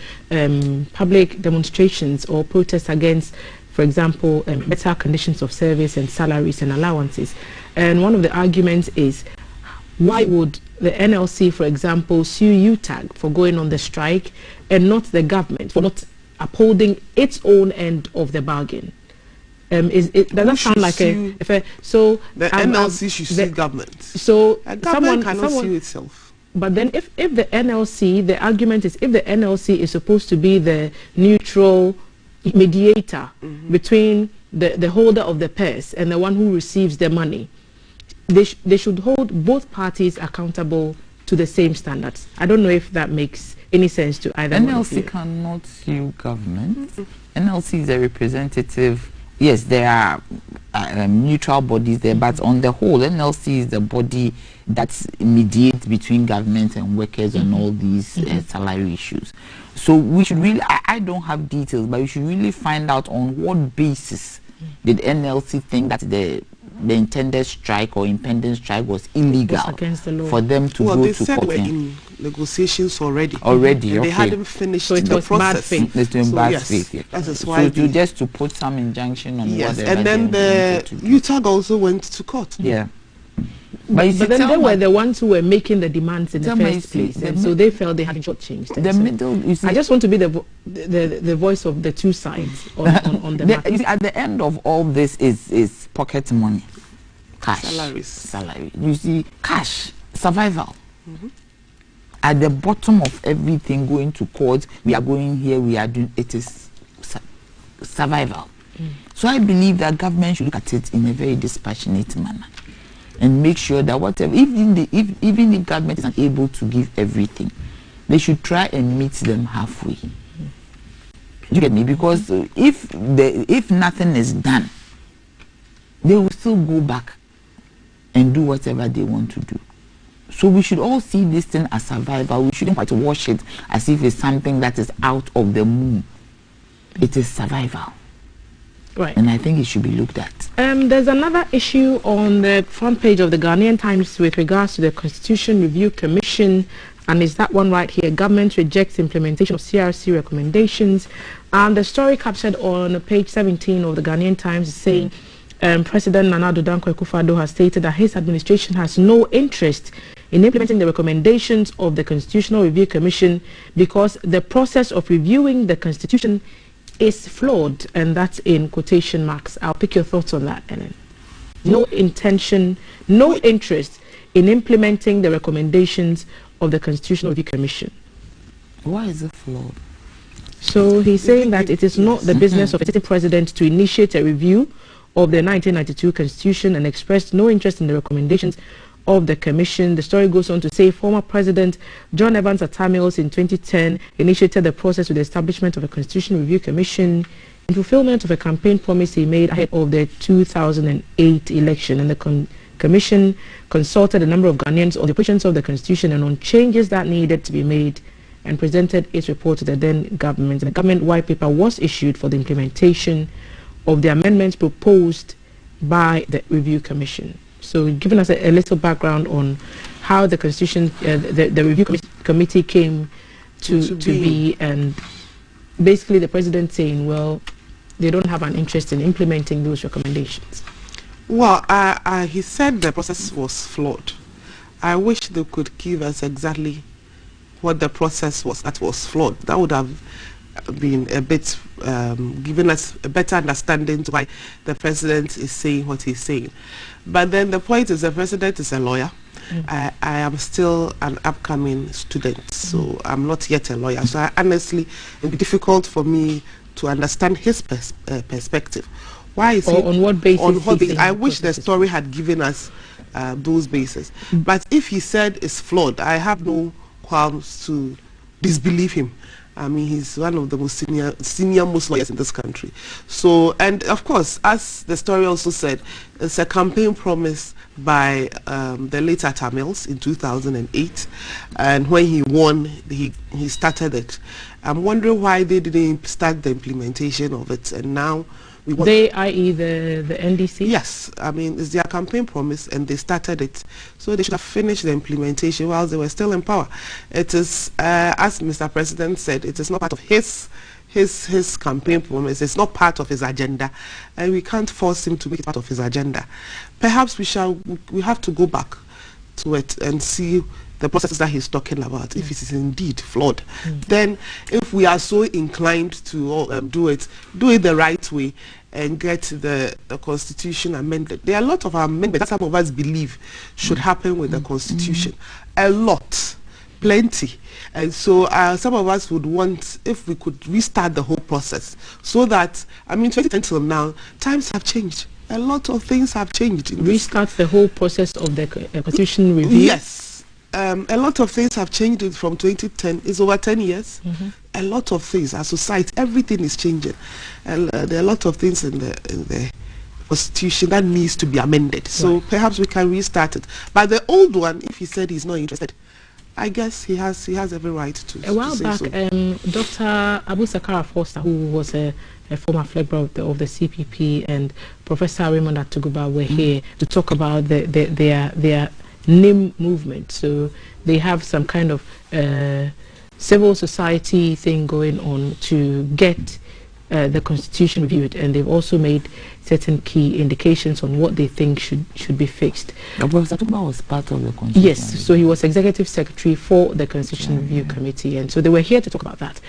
public demonstrations or protests against, for example, better conditions of service and salaries and allowances. And one of the arguments is, why would the NLC, for example, sue UTAG for going on the strike and not the government for not upholding its own end of the bargain? Does that sound like so the NLC should sue government? So government cannot sue itself. But then if the NLC, the argument is, if the NLC is supposed to be the neutral mediator between the holder of the purse and the one who receives the money, they should hold both parties accountable to the same standards. I don't know if that makes any sense to either. NLC cannot sue government. NLC is a representative. Yes, there are neutral bodies there, but on the whole, NLC is the body that mediates between government and workers on all these salary issues. So we should really, I don't have details, but we should really find out on what basis did NLC think that the intended strike or impending strike was illegal against the law for them to go to court. Well, they said we're in negotiations already. Okay. They hadn't finished the process. Bad faith. It's doing bad faith. Yeah. That is why just to put some injunction on whatever. And then the UTAG also went to court. Yeah. But then they were the ones who were making the demands in the first place, and so they felt they had shortchanged. I just want to be the voice of the two sides on the matter. At the end of all this is pocket money, cash, salary. You see, cash, survival. At the bottom of everything, going to court, we are going here, we are doing, it is survival. So I believe that government should look at it in a very dispassionate manner and make sure that whatever, even if government is unable to give everything, they should try and meet them halfway. You get me? Because if nothing is done, they will still go back and do whatever they want to do. So we should all see this thing as survival. We shouldn't quite watch it as if it's something that is out of the moon. It is survival. Right. And I think it should be looked at. There's another issue on the front page of the Ghanaian Times with regards to the Constitution Review Commission, and is that one right here? Government rejects implementation of CRC recommendations. And the story captured on page 17 of the Ghanaian Times is saying President Nana Addo Dankwa Akufo-Addo has stated that his administration has no interest in implementing the recommendations of the Constitutional Review Commission because the process of reviewing the Constitution is flawed, and that's in quotation marks. I'll pick your thoughts on that, Ellen. No intention, no interest in implementing the recommendations of the Constitutional Review Commission. Why is it flawed? So he's saying that it is not the business of a sitting president to initiate a review of the 1992 Constitution and expressed no interest in the recommendations of the Commission. The story goes on to say former President John Evans Atta Mills in 2010 initiated the process with the establishment of a Constitutional Review Commission in fulfillment of a campaign promise he made ahead of the 2008 election. And the Commission consulted a number of Ghanaians on the provisions of the Constitution and on changes that needed to be made, and presented its report to the then government. The government white paper was issued for the implementation of the amendments proposed by the Review Commission. So giving us a little background on how the Constitution, the Review Committee came to be, and basically the President saying, well, they don't have an interest in implementing those recommendations. Well, he said the process was flawed. I wish they could give us exactly what the process was that was flawed. That would have been a bit, given us a better understanding to why the President is saying what he's saying. But then the point is the President is a lawyer. I am still an upcoming student, so I'm not yet a lawyer. So honestly, it would be difficult for me to understand his perspective. Why is or on what basis? On what basis? I wish the story had given us those bases. But if he said it's flawed, I have no qualms to disbelieve him. I mean, he's one of the most senior most lawyers in this country. So, and of course, as the story also said, it's a campaign promise by the late Atta Mills in 2008, and when he won, he started it. I'm wondering why they didn't start the implementation of it, and now they, i.e. the NDC? Yes, I mean, it's their campaign promise and they started it. So they should have finished the implementation while they were still in power. It is, as Mr. President said, it is not part of his campaign promise. It's not part of his agenda. And we can't force him to make it part of his agenda. Perhaps we have to go back to it and see the processes that he's talking about, if it is indeed flawed. Then if we are so inclined to do it the right way and get the constitution amended. There are a lot of amendments that some of us believe should happen with the constitution. A lot. Plenty. And so some of us would want, if we could restart the whole process, so that, I mean, 2010 till now, times have changed. A lot of things have changed. Restart the whole process of the constitution review? Yes. A lot of things have changed from 2010. It's over 10 years. A lot of things. Our society, everything is changing. And there are a lot of things in the constitution that needs to be amended. So perhaps we can restart it. But the old one, if he said he's not interested, I guess he has every right to. A while back, so. Dr. Abu Sakara Foster, who was a former flag of the CPP, and Professor Raymond Atuguba were here to talk about their NIM movement. So they have some kind of civil society thing going on to get the constitution reviewed, and they've also made certain key indications on what they think should be fixed. Professor Atuguba was part of the constitution. Yes, so he was executive secretary for the Constitution Review Committee, and so they were here to talk about that.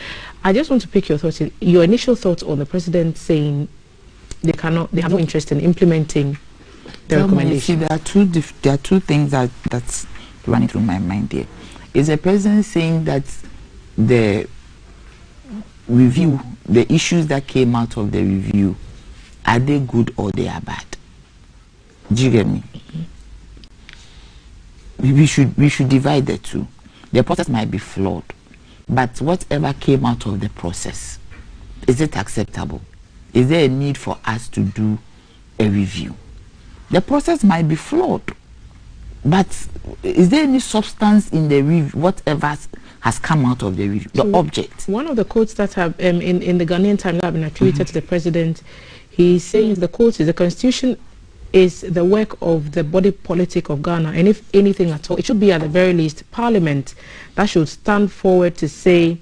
I just want to pick your thoughts, your initial thoughts on the president saying they have no interest in implementing the recommendation. See, there are two things that's running through my mind here. Is the president saying that the review, the issues that came out of the review, are they good or they are bad? Do you get me? We should divide the two. The process might be flawed, but whatever came out of the process, is it acceptable? Is there a need for us to do a review? The process might be flawed, but is there any substance in the review, whatever has come out of the review, the object? One of the quotes that have in the Ghanaian Times that have been attributed to the president, he's saying, the quote is, the constitution is the work of the body politic of Ghana, and if anything at all, it should be at the very least Parliament that should stand forward to say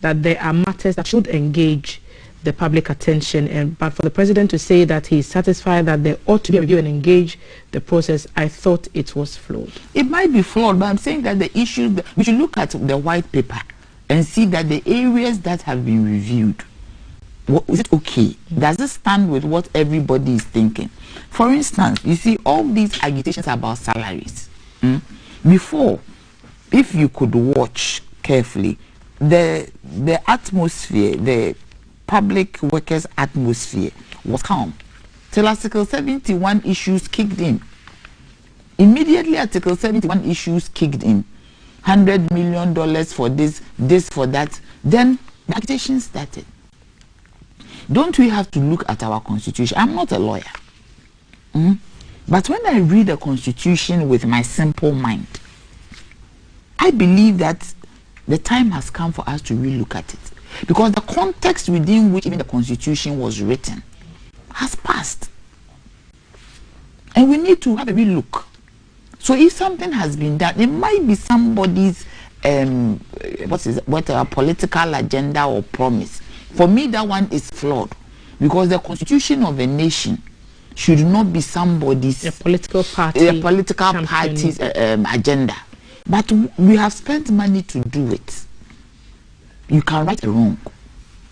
that there are matters that should engage the public attention, but for the president to say that he's satisfied that there ought to be a review and engage the process, I thought it was flawed. It might be flawed, but I'm saying that the issue, we should look at the white paper and see that the areas that have been reviewed, is it okay? Does it stand with what everybody is thinking? For instance, you see all these agitations about salaries. Before, if you could watch carefully, the atmosphere, the public workers' atmosphere was calm till Article 71 issues kicked in. Immediately Article 71 issues kicked in, $100 million for this for that, then the agitation started. Don't we have to look at our constitution? I'm not a lawyer, but when I read the constitution with my simple mind, I believe that the time has come for us to really look at it. Because the context within which even the constitution was written has passed. And we need to have a real look. So if something has been done, it might be somebody's political agenda or promise. For me, that one is flawed. Because the constitution of a nation should not be somebody's political party's agenda. But we have spent money to do it. You can right a wrong.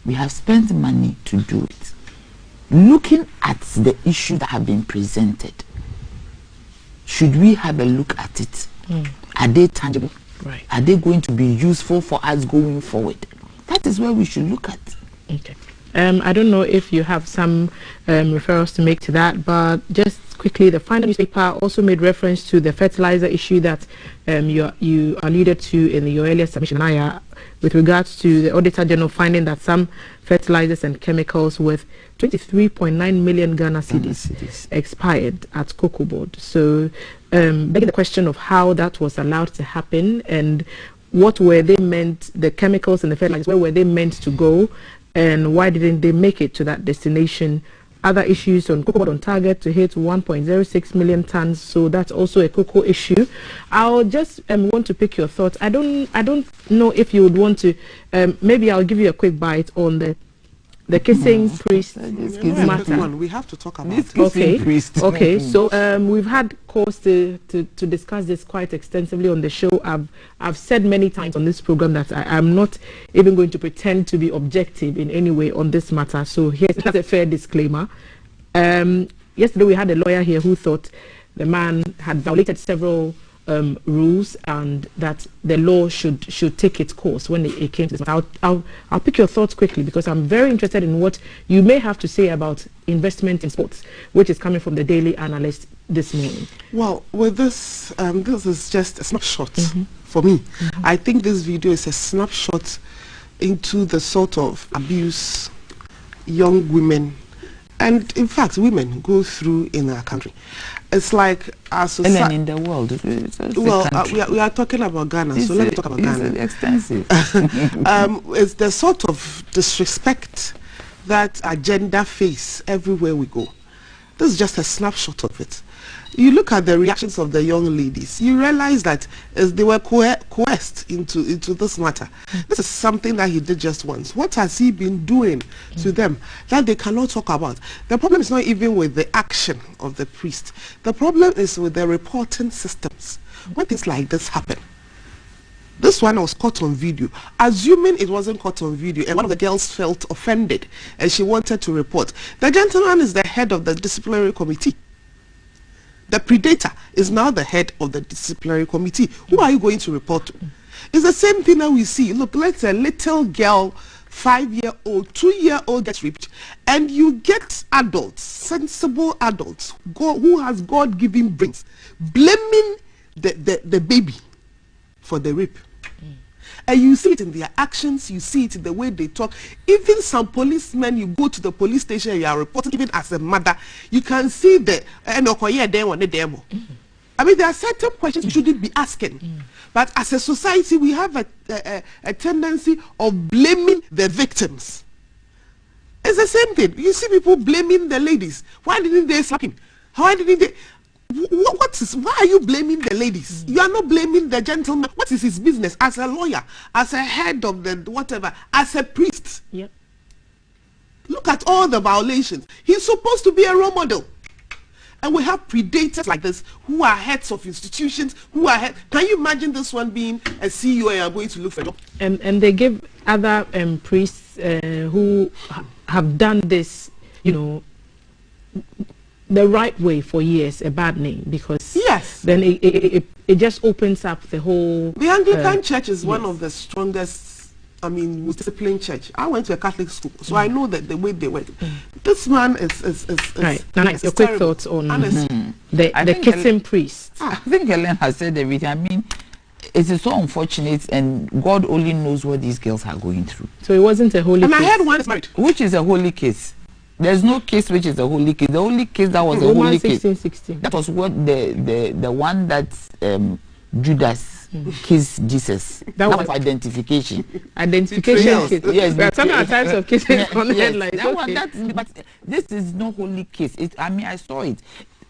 We have spent money to do it. Looking at the issues that have been presented, should we have a look at it? Are they tangible? Right. Are they going to be useful for us going forward? That is where we should look at. Okay. I don't know if you have some referrals to make to that, but just quickly, the final newspaper also made reference to the fertilizer issue that you alluded to in your earlier submission, Aya, with regards to the Auditor General finding that some fertilizers and chemicals worth 23.9 million Ghana cedis expired at Cocoa Board. So, begging the question of how that was allowed to happen and what were they meant, the chemicals and the fertilizers, where were they meant to go, and why didn't they make it to that destination? Other issues on cocoa on target to hit 1.06 million tons, so that's also a cocoa issue. I'll just want to pick your thoughts. I don't know if you would want to. Maybe I'll give you a quick bite on the kissing priest matter. We have to talk about it. Okay. So we've had cause to discuss this quite extensively on the show. I've said many times on this program that I'm not even going to pretend to be objective in any way on this matter. So here's a fair disclaimer. Yesterday we had a lawyer here who thought the man had violated several rules and that the law should take its course when it came to this. I'll pick your thoughts quickly because I'm very interested in what you may have to say about investment in sports, which is coming from the Daily Analyst this morning. Well, with this, this is just a snapshot for me. I think this video is a snapshot into the sort of abuse young women and in fact women go through in our country. It's like our society and in the world. Well, we are talking about Ghana, so let me talk about Ghana. It's extensive. It's the sort of disrespect that our gender face everywhere we go. This is just a snapshot of it. You look at the reactions of the young ladies, you realize that they were coerced into this matter. This is something that he did just once. What has he been doing to them that they cannot talk about? The problem is not even with the action of the priest. The problem is with the reporting systems. When things like this happen, this one was caught on video. Assuming it wasn't caught on video and one of the girls felt offended and she wanted to report, the gentleman is the head of the disciplinary committee. The predator is now the head of the disciplinary committee. Who are you going to report to? It's the same thing that we see. Look, let's say a little girl, 5-year-old, 2-year-old gets raped, and you get adults, sensible adults, who has God-given brains, blaming the baby for the rape. And you see it in their actions, you see it in the way they talk. Even some policemen, you go to the police station and you are reporting, even as a mother, you can see the I mean, there are certain questions we shouldn't be asking. But as a society, we have a tendency of blaming the victims. It's the same thing. You see people blaming the ladies. Why didn't they slap him? Why didn't they? Why are you blaming the ladies? You are not blaming the gentleman. What is his business as a lawyer, as a head of the whatever, as a priest? Yep. Look at all the violations. He's supposed to be a role model. And we have predators like this who are heads of institutions, who are can you imagine this one being a CEO and are going to look for a job? And they give other priests who have done this, you know, the right way for years a bad name, because then it just opens up the whole. The Anglican Church is one of the strongest, I mean, disciplined church. I went to a Catholic school, so I know that the way they went. This man is right. Now, your quick thoughts on the kissing priest. I think Helen has said everything. I mean, it is so unfortunate, and God only knows what these girls are going through. So it wasn't a holy case. And I heard one is married. Which is a holy case? There's no case which is a holy case. The only case that was a holy case, that was what the one that Judas kissed Jesus. That was identification. Identification. Yes. There are some types of cases on the headline. But this is no holy case. I mean, I saw it.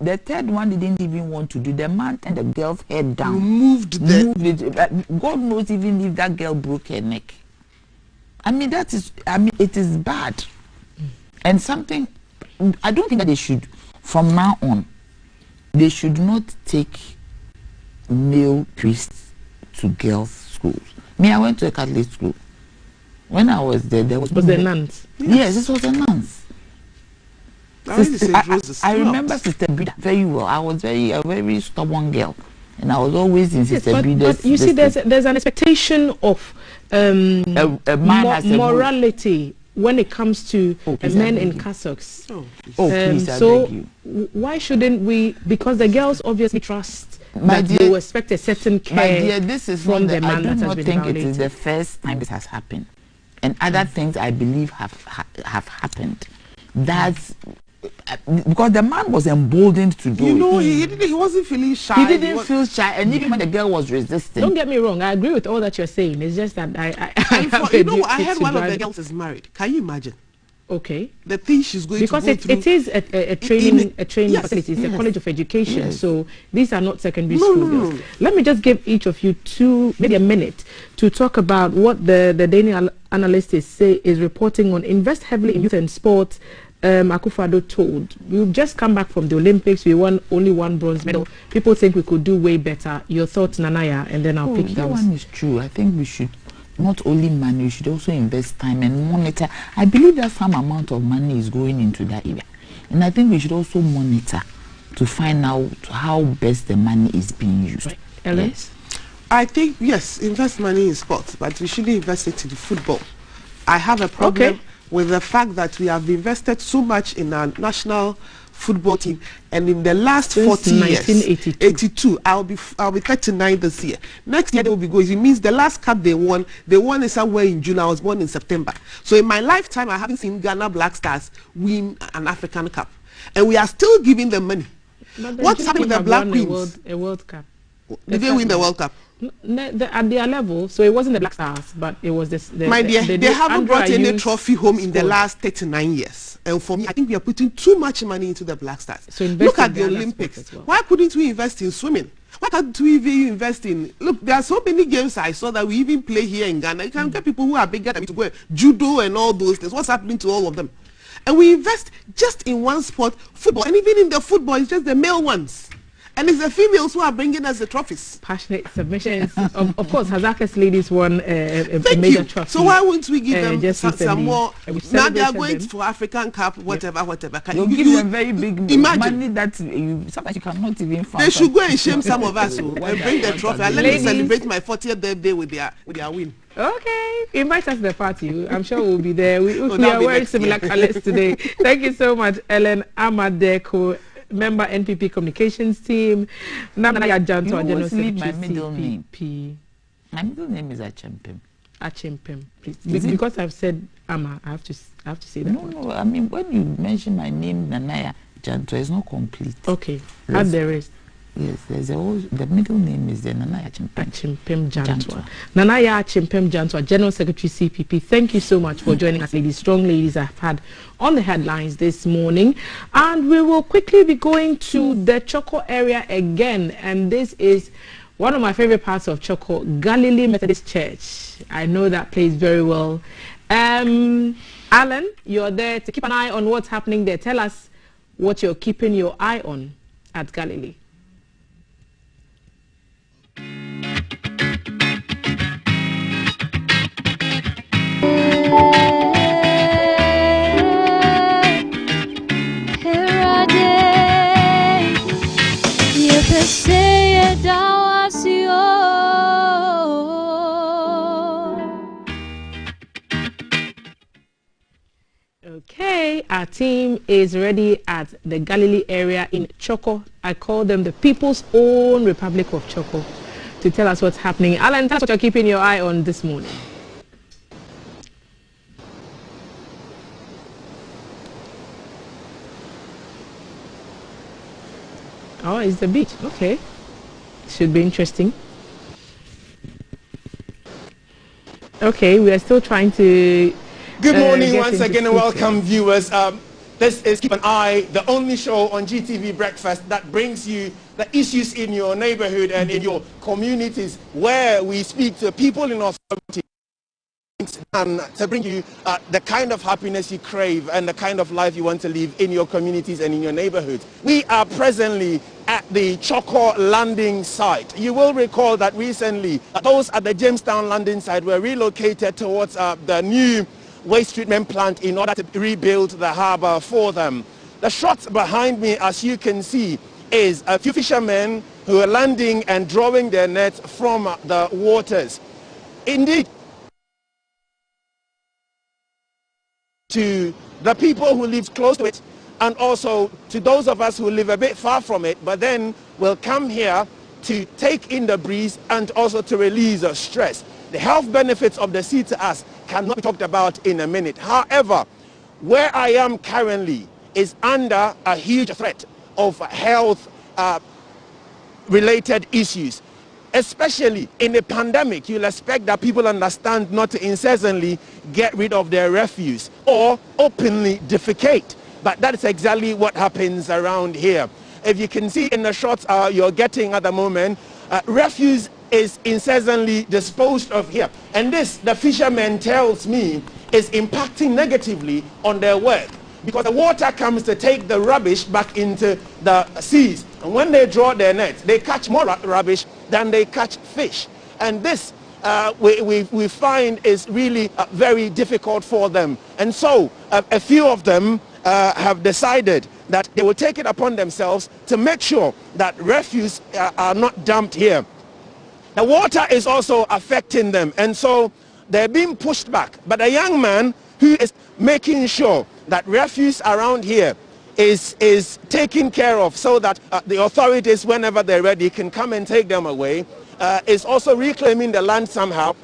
The third one didn't even want to do. The man turned the girl's head down. Moved it. God knows even if that girl broke her neck. I mean, it is bad. And something, I don't think that they should, from now on, they should not take male priests to girls' schools. Me, I went to a Catholic school. When I was there was the nuns. Yes, this was the nuns. I remember Sister Brida very well. I was a very stubborn girl, and I was always in Sister Brida's. But you see, there's an expectation of a man has morality when it comes to men in cassocks. Please, I so beg you. why shouldn't we? Because the girls obviously trust My that dear, they will expect a certain care. My dear, this is from not the man I that do has not been think violated. it is the first time this has happened, and other things I believe have happened. That's because the man was emboldened to do you know, it. he wasn't feeling shy. He didn't feel shy, and even when the girl was resisting. Don't get me wrong, I agree with all that you're saying. It's just that I heard one of the girls is married. Can you imagine? Okay. The thing she's going because to go through. Because it is a training yes, facility. It's yes. a college of education. Yes. So these are not secondary school girls. No. Let me just give each of you maybe a minute to talk about what the daily analyst is reporting on. Invest heavily in youth and sports. Akufo-Addo told, we've just come back from the Olympics. We won only one bronze medal. People think we could do way better. Your thoughts, Nanaya, and then I'll pick yours. That one is true. I think we should not only money, we should also invest time and monitor. I believe that some amount of money is going into that area. And I think we should also monitor to find out how best the money is being used. Right. Ellen? Yes. I think, yes, invest money in sports, but we shouldn't invest it in football. I have a problem with the fact that we have invested so much in our national football team, and in the last 40 years, 82, I'll be 39 this year. Next year they will be going. It means the last cup they won it somewhere in June. I was born in September. So in my lifetime, I haven't seen Ghana Black Stars win an African Cup, and we are still giving them money. What's happening with the Black Queens? A World Cup. Did they win the World Cup? At their level, so it wasn't the Black Stars, but it was this. My dear, they haven't brought any trophy home in the last 39 years. And for me, I think we are putting too much money into the Black Stars. So look at the Olympics. Well. Why couldn't we invest in swimming? Why can't we even invest in... Look, there are so many games I saw that we even play here in Ghana. You can get people who are bigger than me to go judo and all those things. What's happening to all of them? And we invest just in one sport, football. And even in the football, it's just the male ones. And it's the females who are bringing us the trophies. Passionate submissions. of course, Hazaka's ladies won a major trophy. So why won't we give them some more? Now they are going them. for African Cup, whatever. Can you give them very big money that sometimes you cannot even find. They should go and shame some of us and bring the trophy. And let me celebrate my 40th birthday with their win. Okay, invite us to the party. I'm sure we'll be there. We are wearing similar colors today. Thank you so much, Ellen Amadeko, member NPP communications team. Nanaya Janto, General Secretary. My middle name. My middle name is Achimpim. Achimpim, please. Because I've said Ama, I have to say that. No. I mean, when you mention my name, Nanaya Janto, it's not complete. Okay. Add the rest. Yes, the middle name is Nanaya Achimpim Jantwa. Nanaya Achimpim Jantwa, General Secretary CPP. Thank you so much for joining us, ladies. Strong ladies I've had on the headlines this morning. And we will quickly be going to the Choco area again. And this is one of my favorite parts of Choco, Galilee Methodist Church. I know that place very well. Alan, you're there to keep an eye on what's happening there. Tell us what you're keeping your eye on at Galilee. Okay, our team is ready at the Galilee area in Choco. I call them the People's Own Republic of Choco, to tell us what's happening. Alan, tell us what you're keeping your eye on this morning. Oh, it's the beach. Okay. Should be interesting. Okay, we are still trying to... Good morning once again and welcome viewers. This is Keep an Eye, the only show on GTV Breakfast that brings you the issues in your neighborhood and in your communities, where we speak to people in authority and to bring you the kind of happiness you crave and the kind of life you want to live in your communities and in your neighborhoods. We are presently at the Choco landing site. You will recall that recently those at the Jamestown landing site were relocated towards the new waste treatment plant in order to rebuild the harbor for them. The shot behind me, as you can see, is a few fishermen who are landing and drawing their nets from the waters. Indeed, to the people who live close to it, and also to those of us who live a bit far from it, but then will come here to take in the breeze and also to release stress. The health benefits of the sea to us cannot be talked about in a minute. However, where I am currently is under a huge threat of health related issues. Especially in a pandemic, you'll expect that people understand not to incessantly get rid of their refuse or openly defecate. But that is exactly what happens around here. If you can see in the shots you're getting at the moment, refuse is incessantly disposed of here. And this, the fishermen tells me, is impacting negatively on their work, because the water comes to take the rubbish back into the seas. And when they draw their nets, they catch more rubbish than they catch fish. And this we find is really very difficult for them. And so a few of them have decided that they will take it upon themselves to make sure that refuse are not dumped here. The water is also affecting them, and so they're being pushed back. But a young man who is making sure that refuse around here is taken care of, so that the authorities, whenever they're ready, can come and take them away, is also reclaiming the land somehow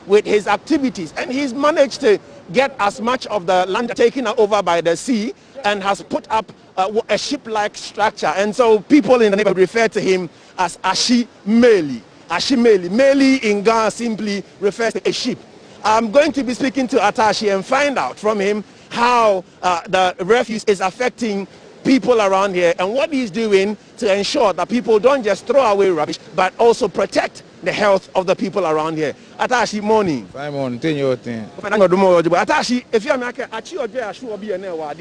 with his activities. And he's managed to get as much of the land taken over by the sea, and has put up a ship-like structure. And so people in the neighborhood refer to him as Ashi Meli. Ashi Meli. Meli in Ghana simply refers to a ship. I'm going to be speaking to Atashi and find out from him how the refuse is affecting people around here and what he's doing to ensure that people don't just throw away rubbish, but also protect the health of the people around here. Atashi, morning. Fine morning. Tell you what thing. Atashi, if you're making a child, I should be a new one.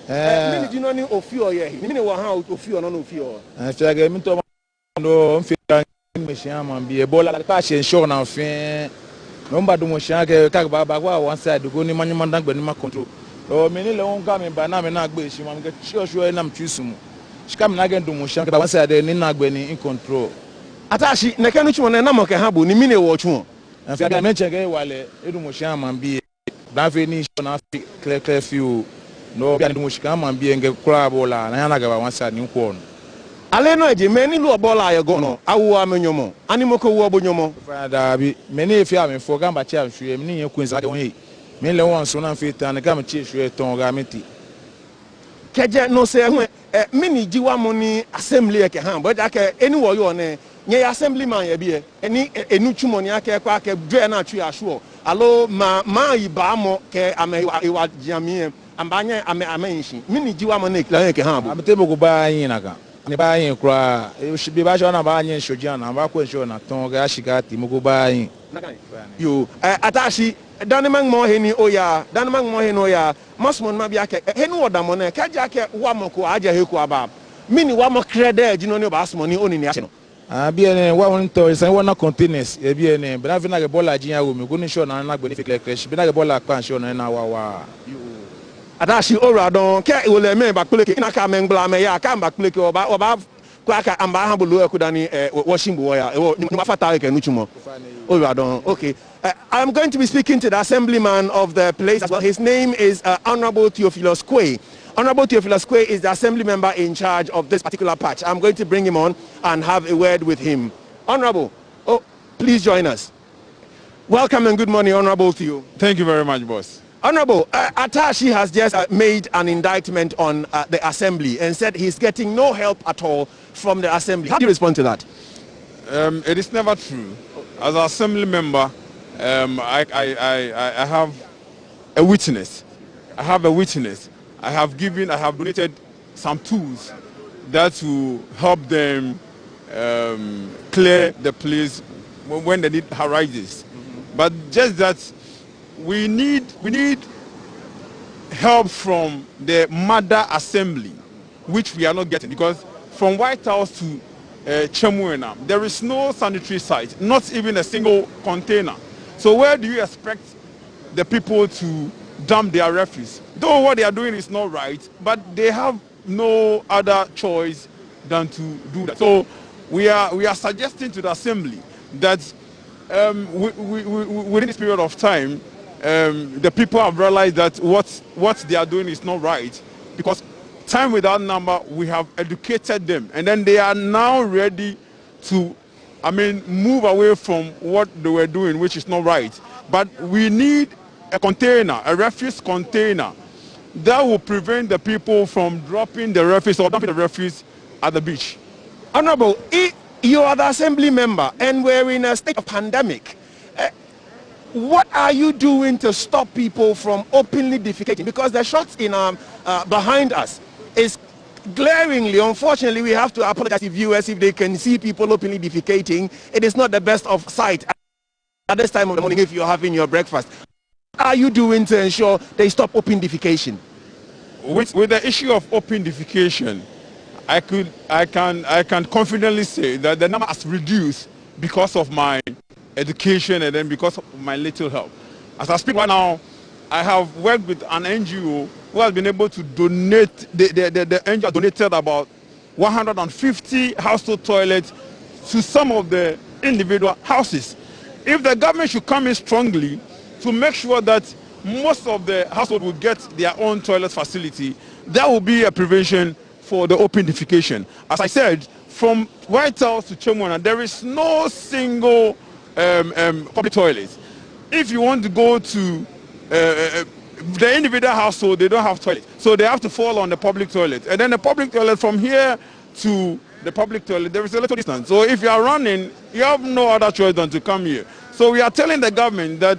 Many do not know of you here. Many know how to feel or not feel. If I get me to no fear, machine be a ball like passion, sure now. Number do machine get back one side to go ni money man but no control. Oh, many long coming by now and not be she man get sure and I'm choosing. She come again to machine but one side they not in control. Atashi, nekanu chimo na mo ke habu ni mine wo chu. If I mention get wale edu mo sha man bi na fe ni show na clear few no bi mo sha man bi nge kura bola na yana ga ba wansa ni ko no. Ale no eje meni lu bola aye go no awu amenyomo ani mo ko wu obonyomo. Fa da bi meni efi am fo ga ba cha hwe meni ye kunza ga won me le won so na fe tan ga me chi hwe ton ga meti. Keje no se hwe mini jiwa mo ni assembly e ke han but ake eni wo yo ne nye assemblyman ye bie eni enu twumoni ake kwa ake dwe na twi asho alo ma iba mo ke amewa jiamie ambanye amenshi mini jiwa mo na ekla ke han bo amete bogo ba yin na ka ne ba yin kra e bi ba sho na ba yin shojian na ba ko sho na ton ga shiga ti mo go ba yin yo Atashi danimang mo heni oya danimang mo heni oya mosmon ma bia ke heni odamo na ka ja ke wa mo ko aja he ko aba mini wa mo krede jino ne ba asmoni oni ni ache no bien wa won to say one containers e bien but na vina ke bola jian wo mi go ni show na na gbe ni fake crash bi na ke bola pan show na wa Atashi ora don ke wo le me ba peleke ina ka men gbla me ya ka ba peleke oba kwa ka amba ha bulu e kudani washing bo ya ni ma fata ke nu chumo ora don. Okay, I'm going to be speaking to the assemblyman of the place as well. His name is Honorable Theophilus Quay. Honorable Theophilus Quay is the assembly member in charge of this particular patch. I'm going to bring him on and have a word with him. Honorable, please join us. Welcome and good morning, Honorable Theo. Thank you very much, boss. Honorable, Atashi has just made an indictment on the assembly and said he's getting no help at all from the assembly. How do you respond to that? It is never true. As an assembly member, I have a witness. I have donated some tools that will help them clear the place when the need arises. But just that we need help from the mother assembly, which we are not getting, because from White House to Chemuena, there is no sanitary site, not even a single container. So where do you expect the people to dump their refuse? Though what they are doing is not right, but they have no other choice than to do that. So we are suggesting to the assembly that within this period of time, the people have realized that what they are doing is not right, because time without number, we have educated them, and then they are now ready to, move away from what they were doing, which is not right. But we need a container, a refuse container, that will prevent the people from dropping the refuse or dumping the refuse at the beach. Honorable, you are the assembly member, and we're in a state of pandemic. What are you doing to stop people from openly defecating? Because the shots in behind us is glaringly, unfortunately, we have to apologize to viewers if they can see people openly defecating. It is not the best of sight at this time of the morning if you're having your breakfast. What are you doing to ensure they stop open defecation? With the issue of open defecation, I can confidently say that the number has reduced because of my education and then because of my little help. As I speak right now, I have worked with an NGO who has been able to donate, the NGO donated about 150 household toilets to some of the individual houses. If the government should come in strongly to make sure that most of the household will get their own toilet facility, that will be a prevention for the open defecation. As I said, from White House to Chemwana, there is no single public toilet. If you want to go to the individual household, they don't have toilet, so they have to fall on the public toilet. And then the public toilet, from here to the public toilet, there is a little distance. So if you are running, you have no other choice than to come here. So we are telling the government that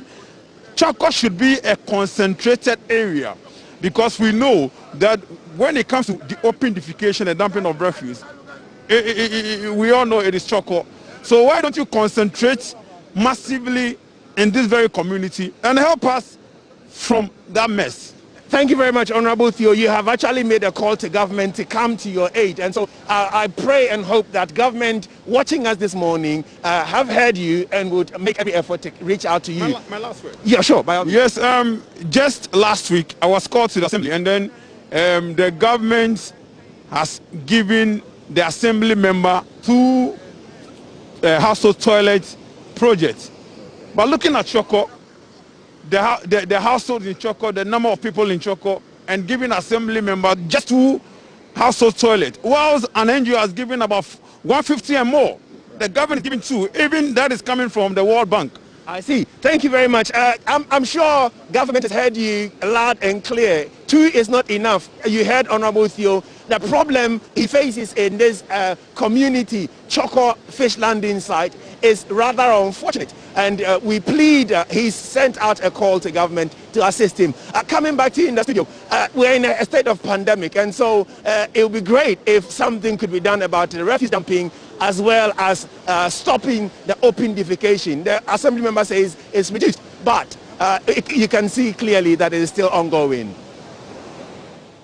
Choko should be a concentrated area, because we know that when it comes to the open defecation and dumping of refuse, we all know it is Choko. So why don't you concentrate massively in this very community and help us from that mess? Thank you very much, Honorable Theo. You have actually made a call to government to come to your aid. And so I pray and hope that government watching us this morning have heard you and would make every effort to reach out to you. My last word. Yeah, sure. By all means. Yes, just last week I was called to the assembly, and then the government has given the assembly member 2 household toilet projects. But looking at Choko, the household in Choko, the number of people in Choko, and giving assembly member just 2 household toilets, whilst an NGO has given about 150 and more. The government is giving 2. Even that is coming from the World Bank. I see. Thank you very much. I'm sure government has heard you loud and clear. 2 is not enough. You heard Honorable Theo. The problem he faces in this community, Choko fish landing site, is rather unfortunate. And we plead, he's sent out a call to government to assist him. Coming back to you in the studio, we're in a state of pandemic, and so it would be great if something could be done about the refuse dumping, as well as stopping the open defecation. The assembly member says it's reduced, but you can see clearly that it is still ongoing.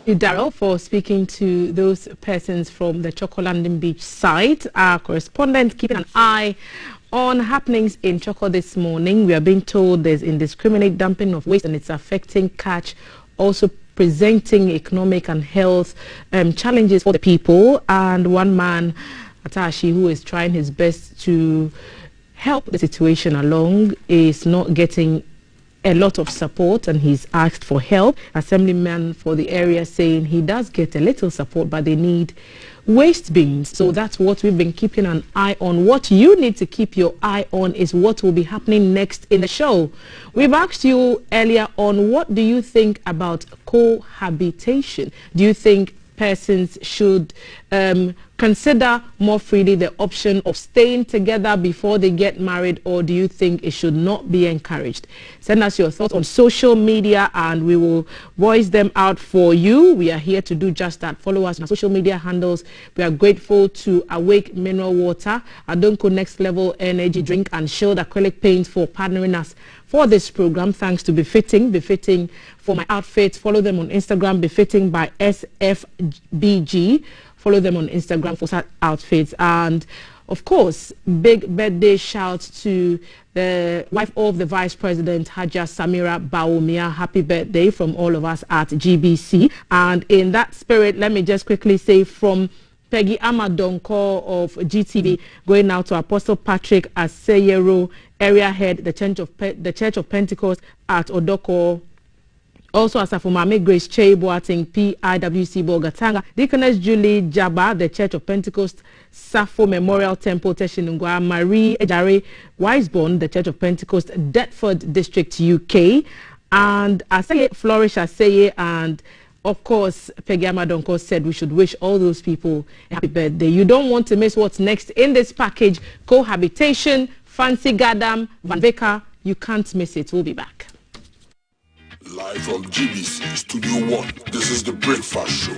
Thank you, Daryl, for speaking to those persons from the Choko Landing Beach site. Our correspondent keeping an eye on happenings in Choko this morning. We are being told there's indiscriminate dumping of waste and it's affecting catch, also presenting economic and health challenges for the people. And one man, Atashi, who is trying his best to help the situation along, is not getting a lot of support, and he's asked for help. Assemblyman for the area saying he does get a little support, but they need waste bins. So that's what we've been keeping an eye on. What you need to keep your eye on is what will be happening next in the show. We've asked you earlier on, what do you think about cohabitation? Do you think persons should consider more freely the option of staying together before they get married, or do you think it should not be encouraged? Send us your thoughts on social media and we will voice them out for you. We are here to do just that. Follow us on our social media handles. We are grateful to Awake Mineral Water, Adonko Next Level Energy Drink, and Shield Acrylic Paints for partnering us for this program. Thanks to Befitting for my outfit. Follow them on Instagram, Befitting by SFBG. Follow them on Instagram for such outfits. And of course, big birthday shout to the wife of the Vice President, Haja Samira Bawumia. Happy birthday from all of us at GBC. And in that spirit, let me just quickly say from Peggy Amadonko of GTV, going out to Apostle Patrick Aseyero, area head, the Church of Pentecost at Odoko. Also, Asafumame Grace Cheboating, PIWC Bogatanga, Deaconess Julie Jaba, the Church of Pentecost, Safo Memorial Temple, Teshinungwa, Marie Ejare Wiseborn, the Church of Pentecost, Deptford District, UK, and Aseye Flourish Aseye, and of course, Peggy Amadonko said we should wish all those people a happy birthday. You don't want to miss what's next in this package. Cohabitation, Fancy Gadam, Van Veka. You can't miss it. We'll be back. Live from GBC Studio 1, this is the Breakfast Show.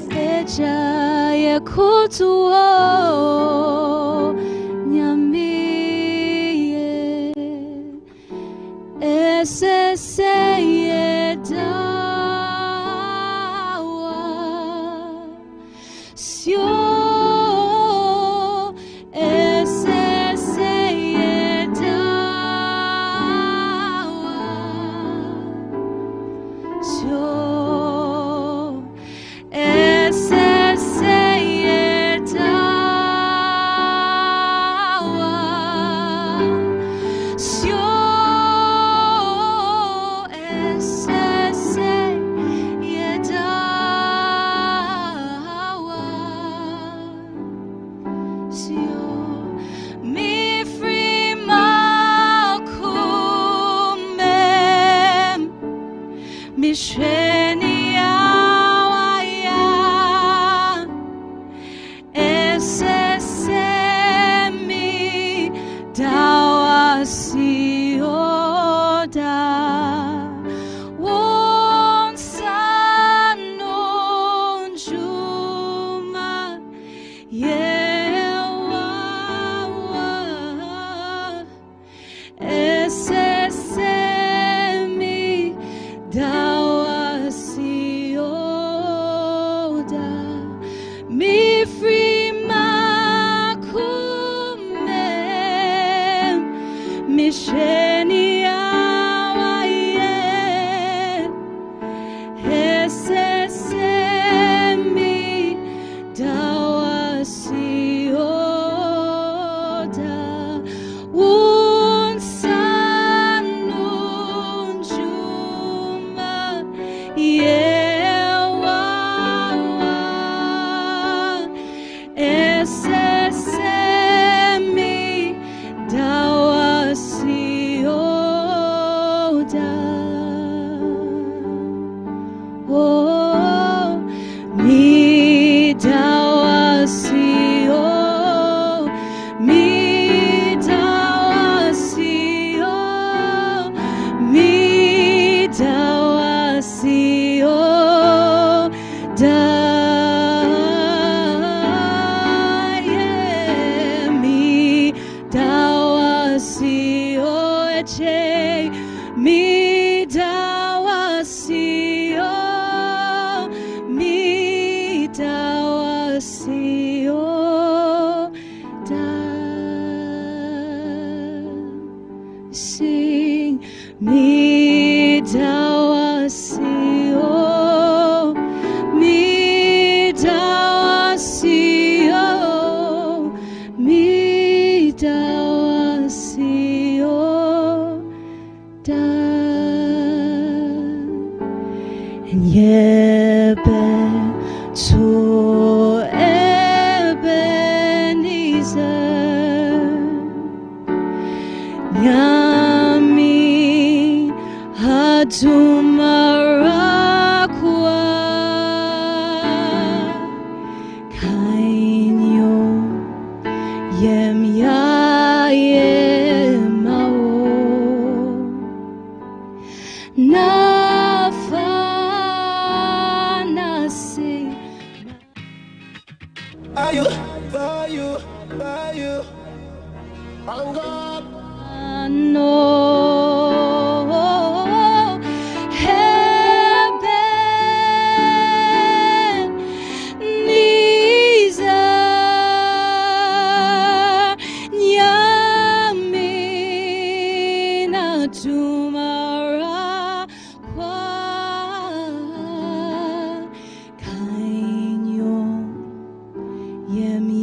Yeah, me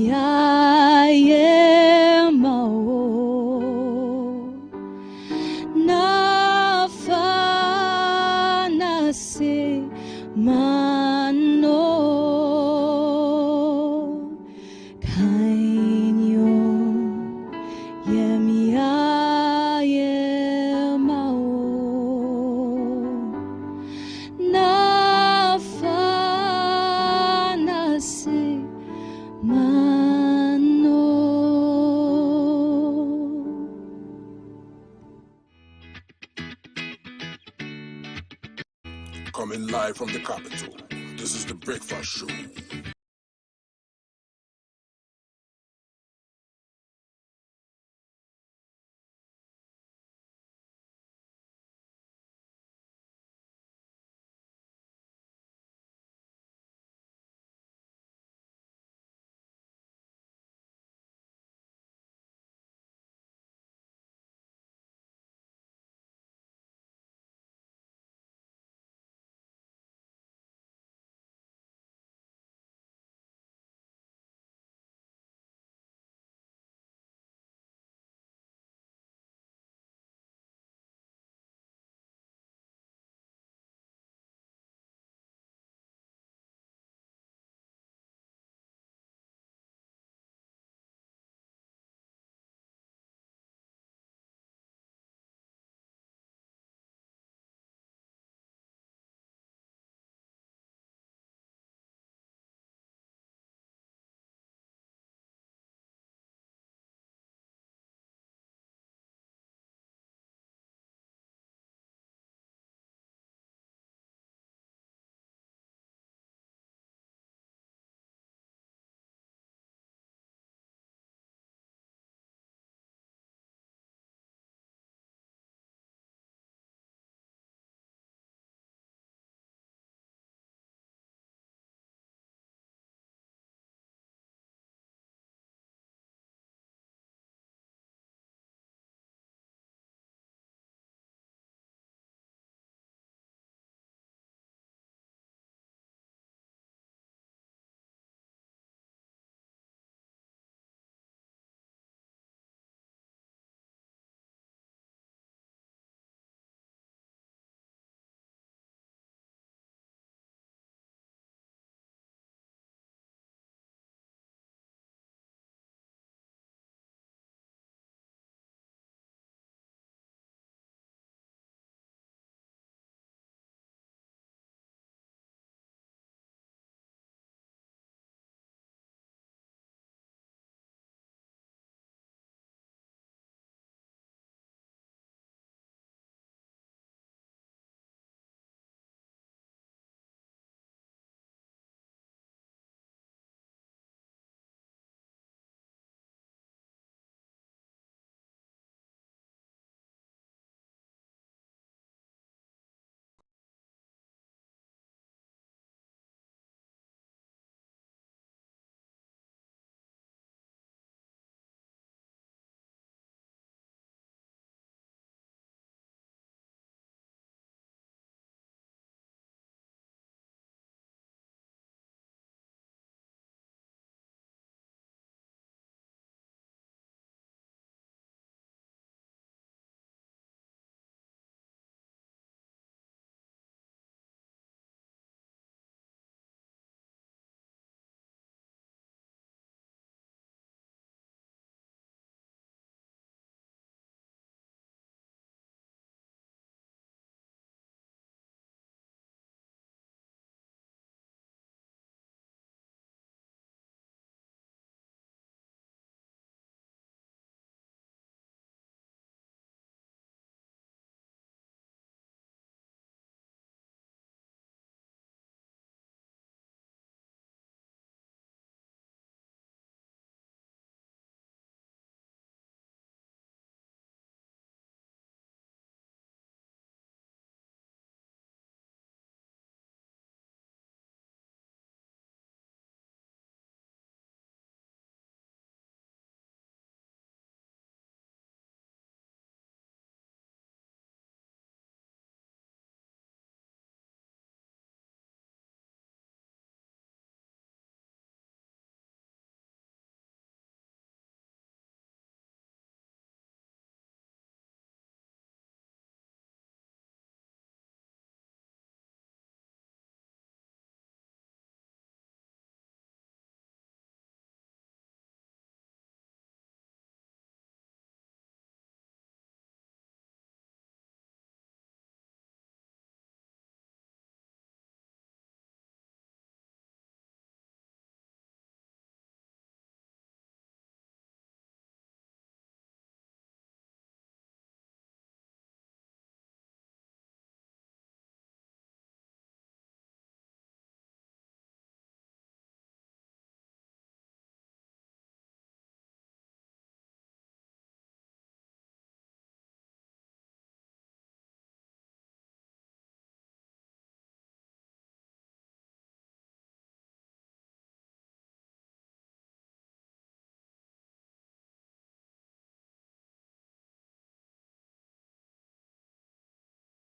Mano kainyo yemia yemao nafanasi mano. Coming live from the capital, this is the Breakfast Show.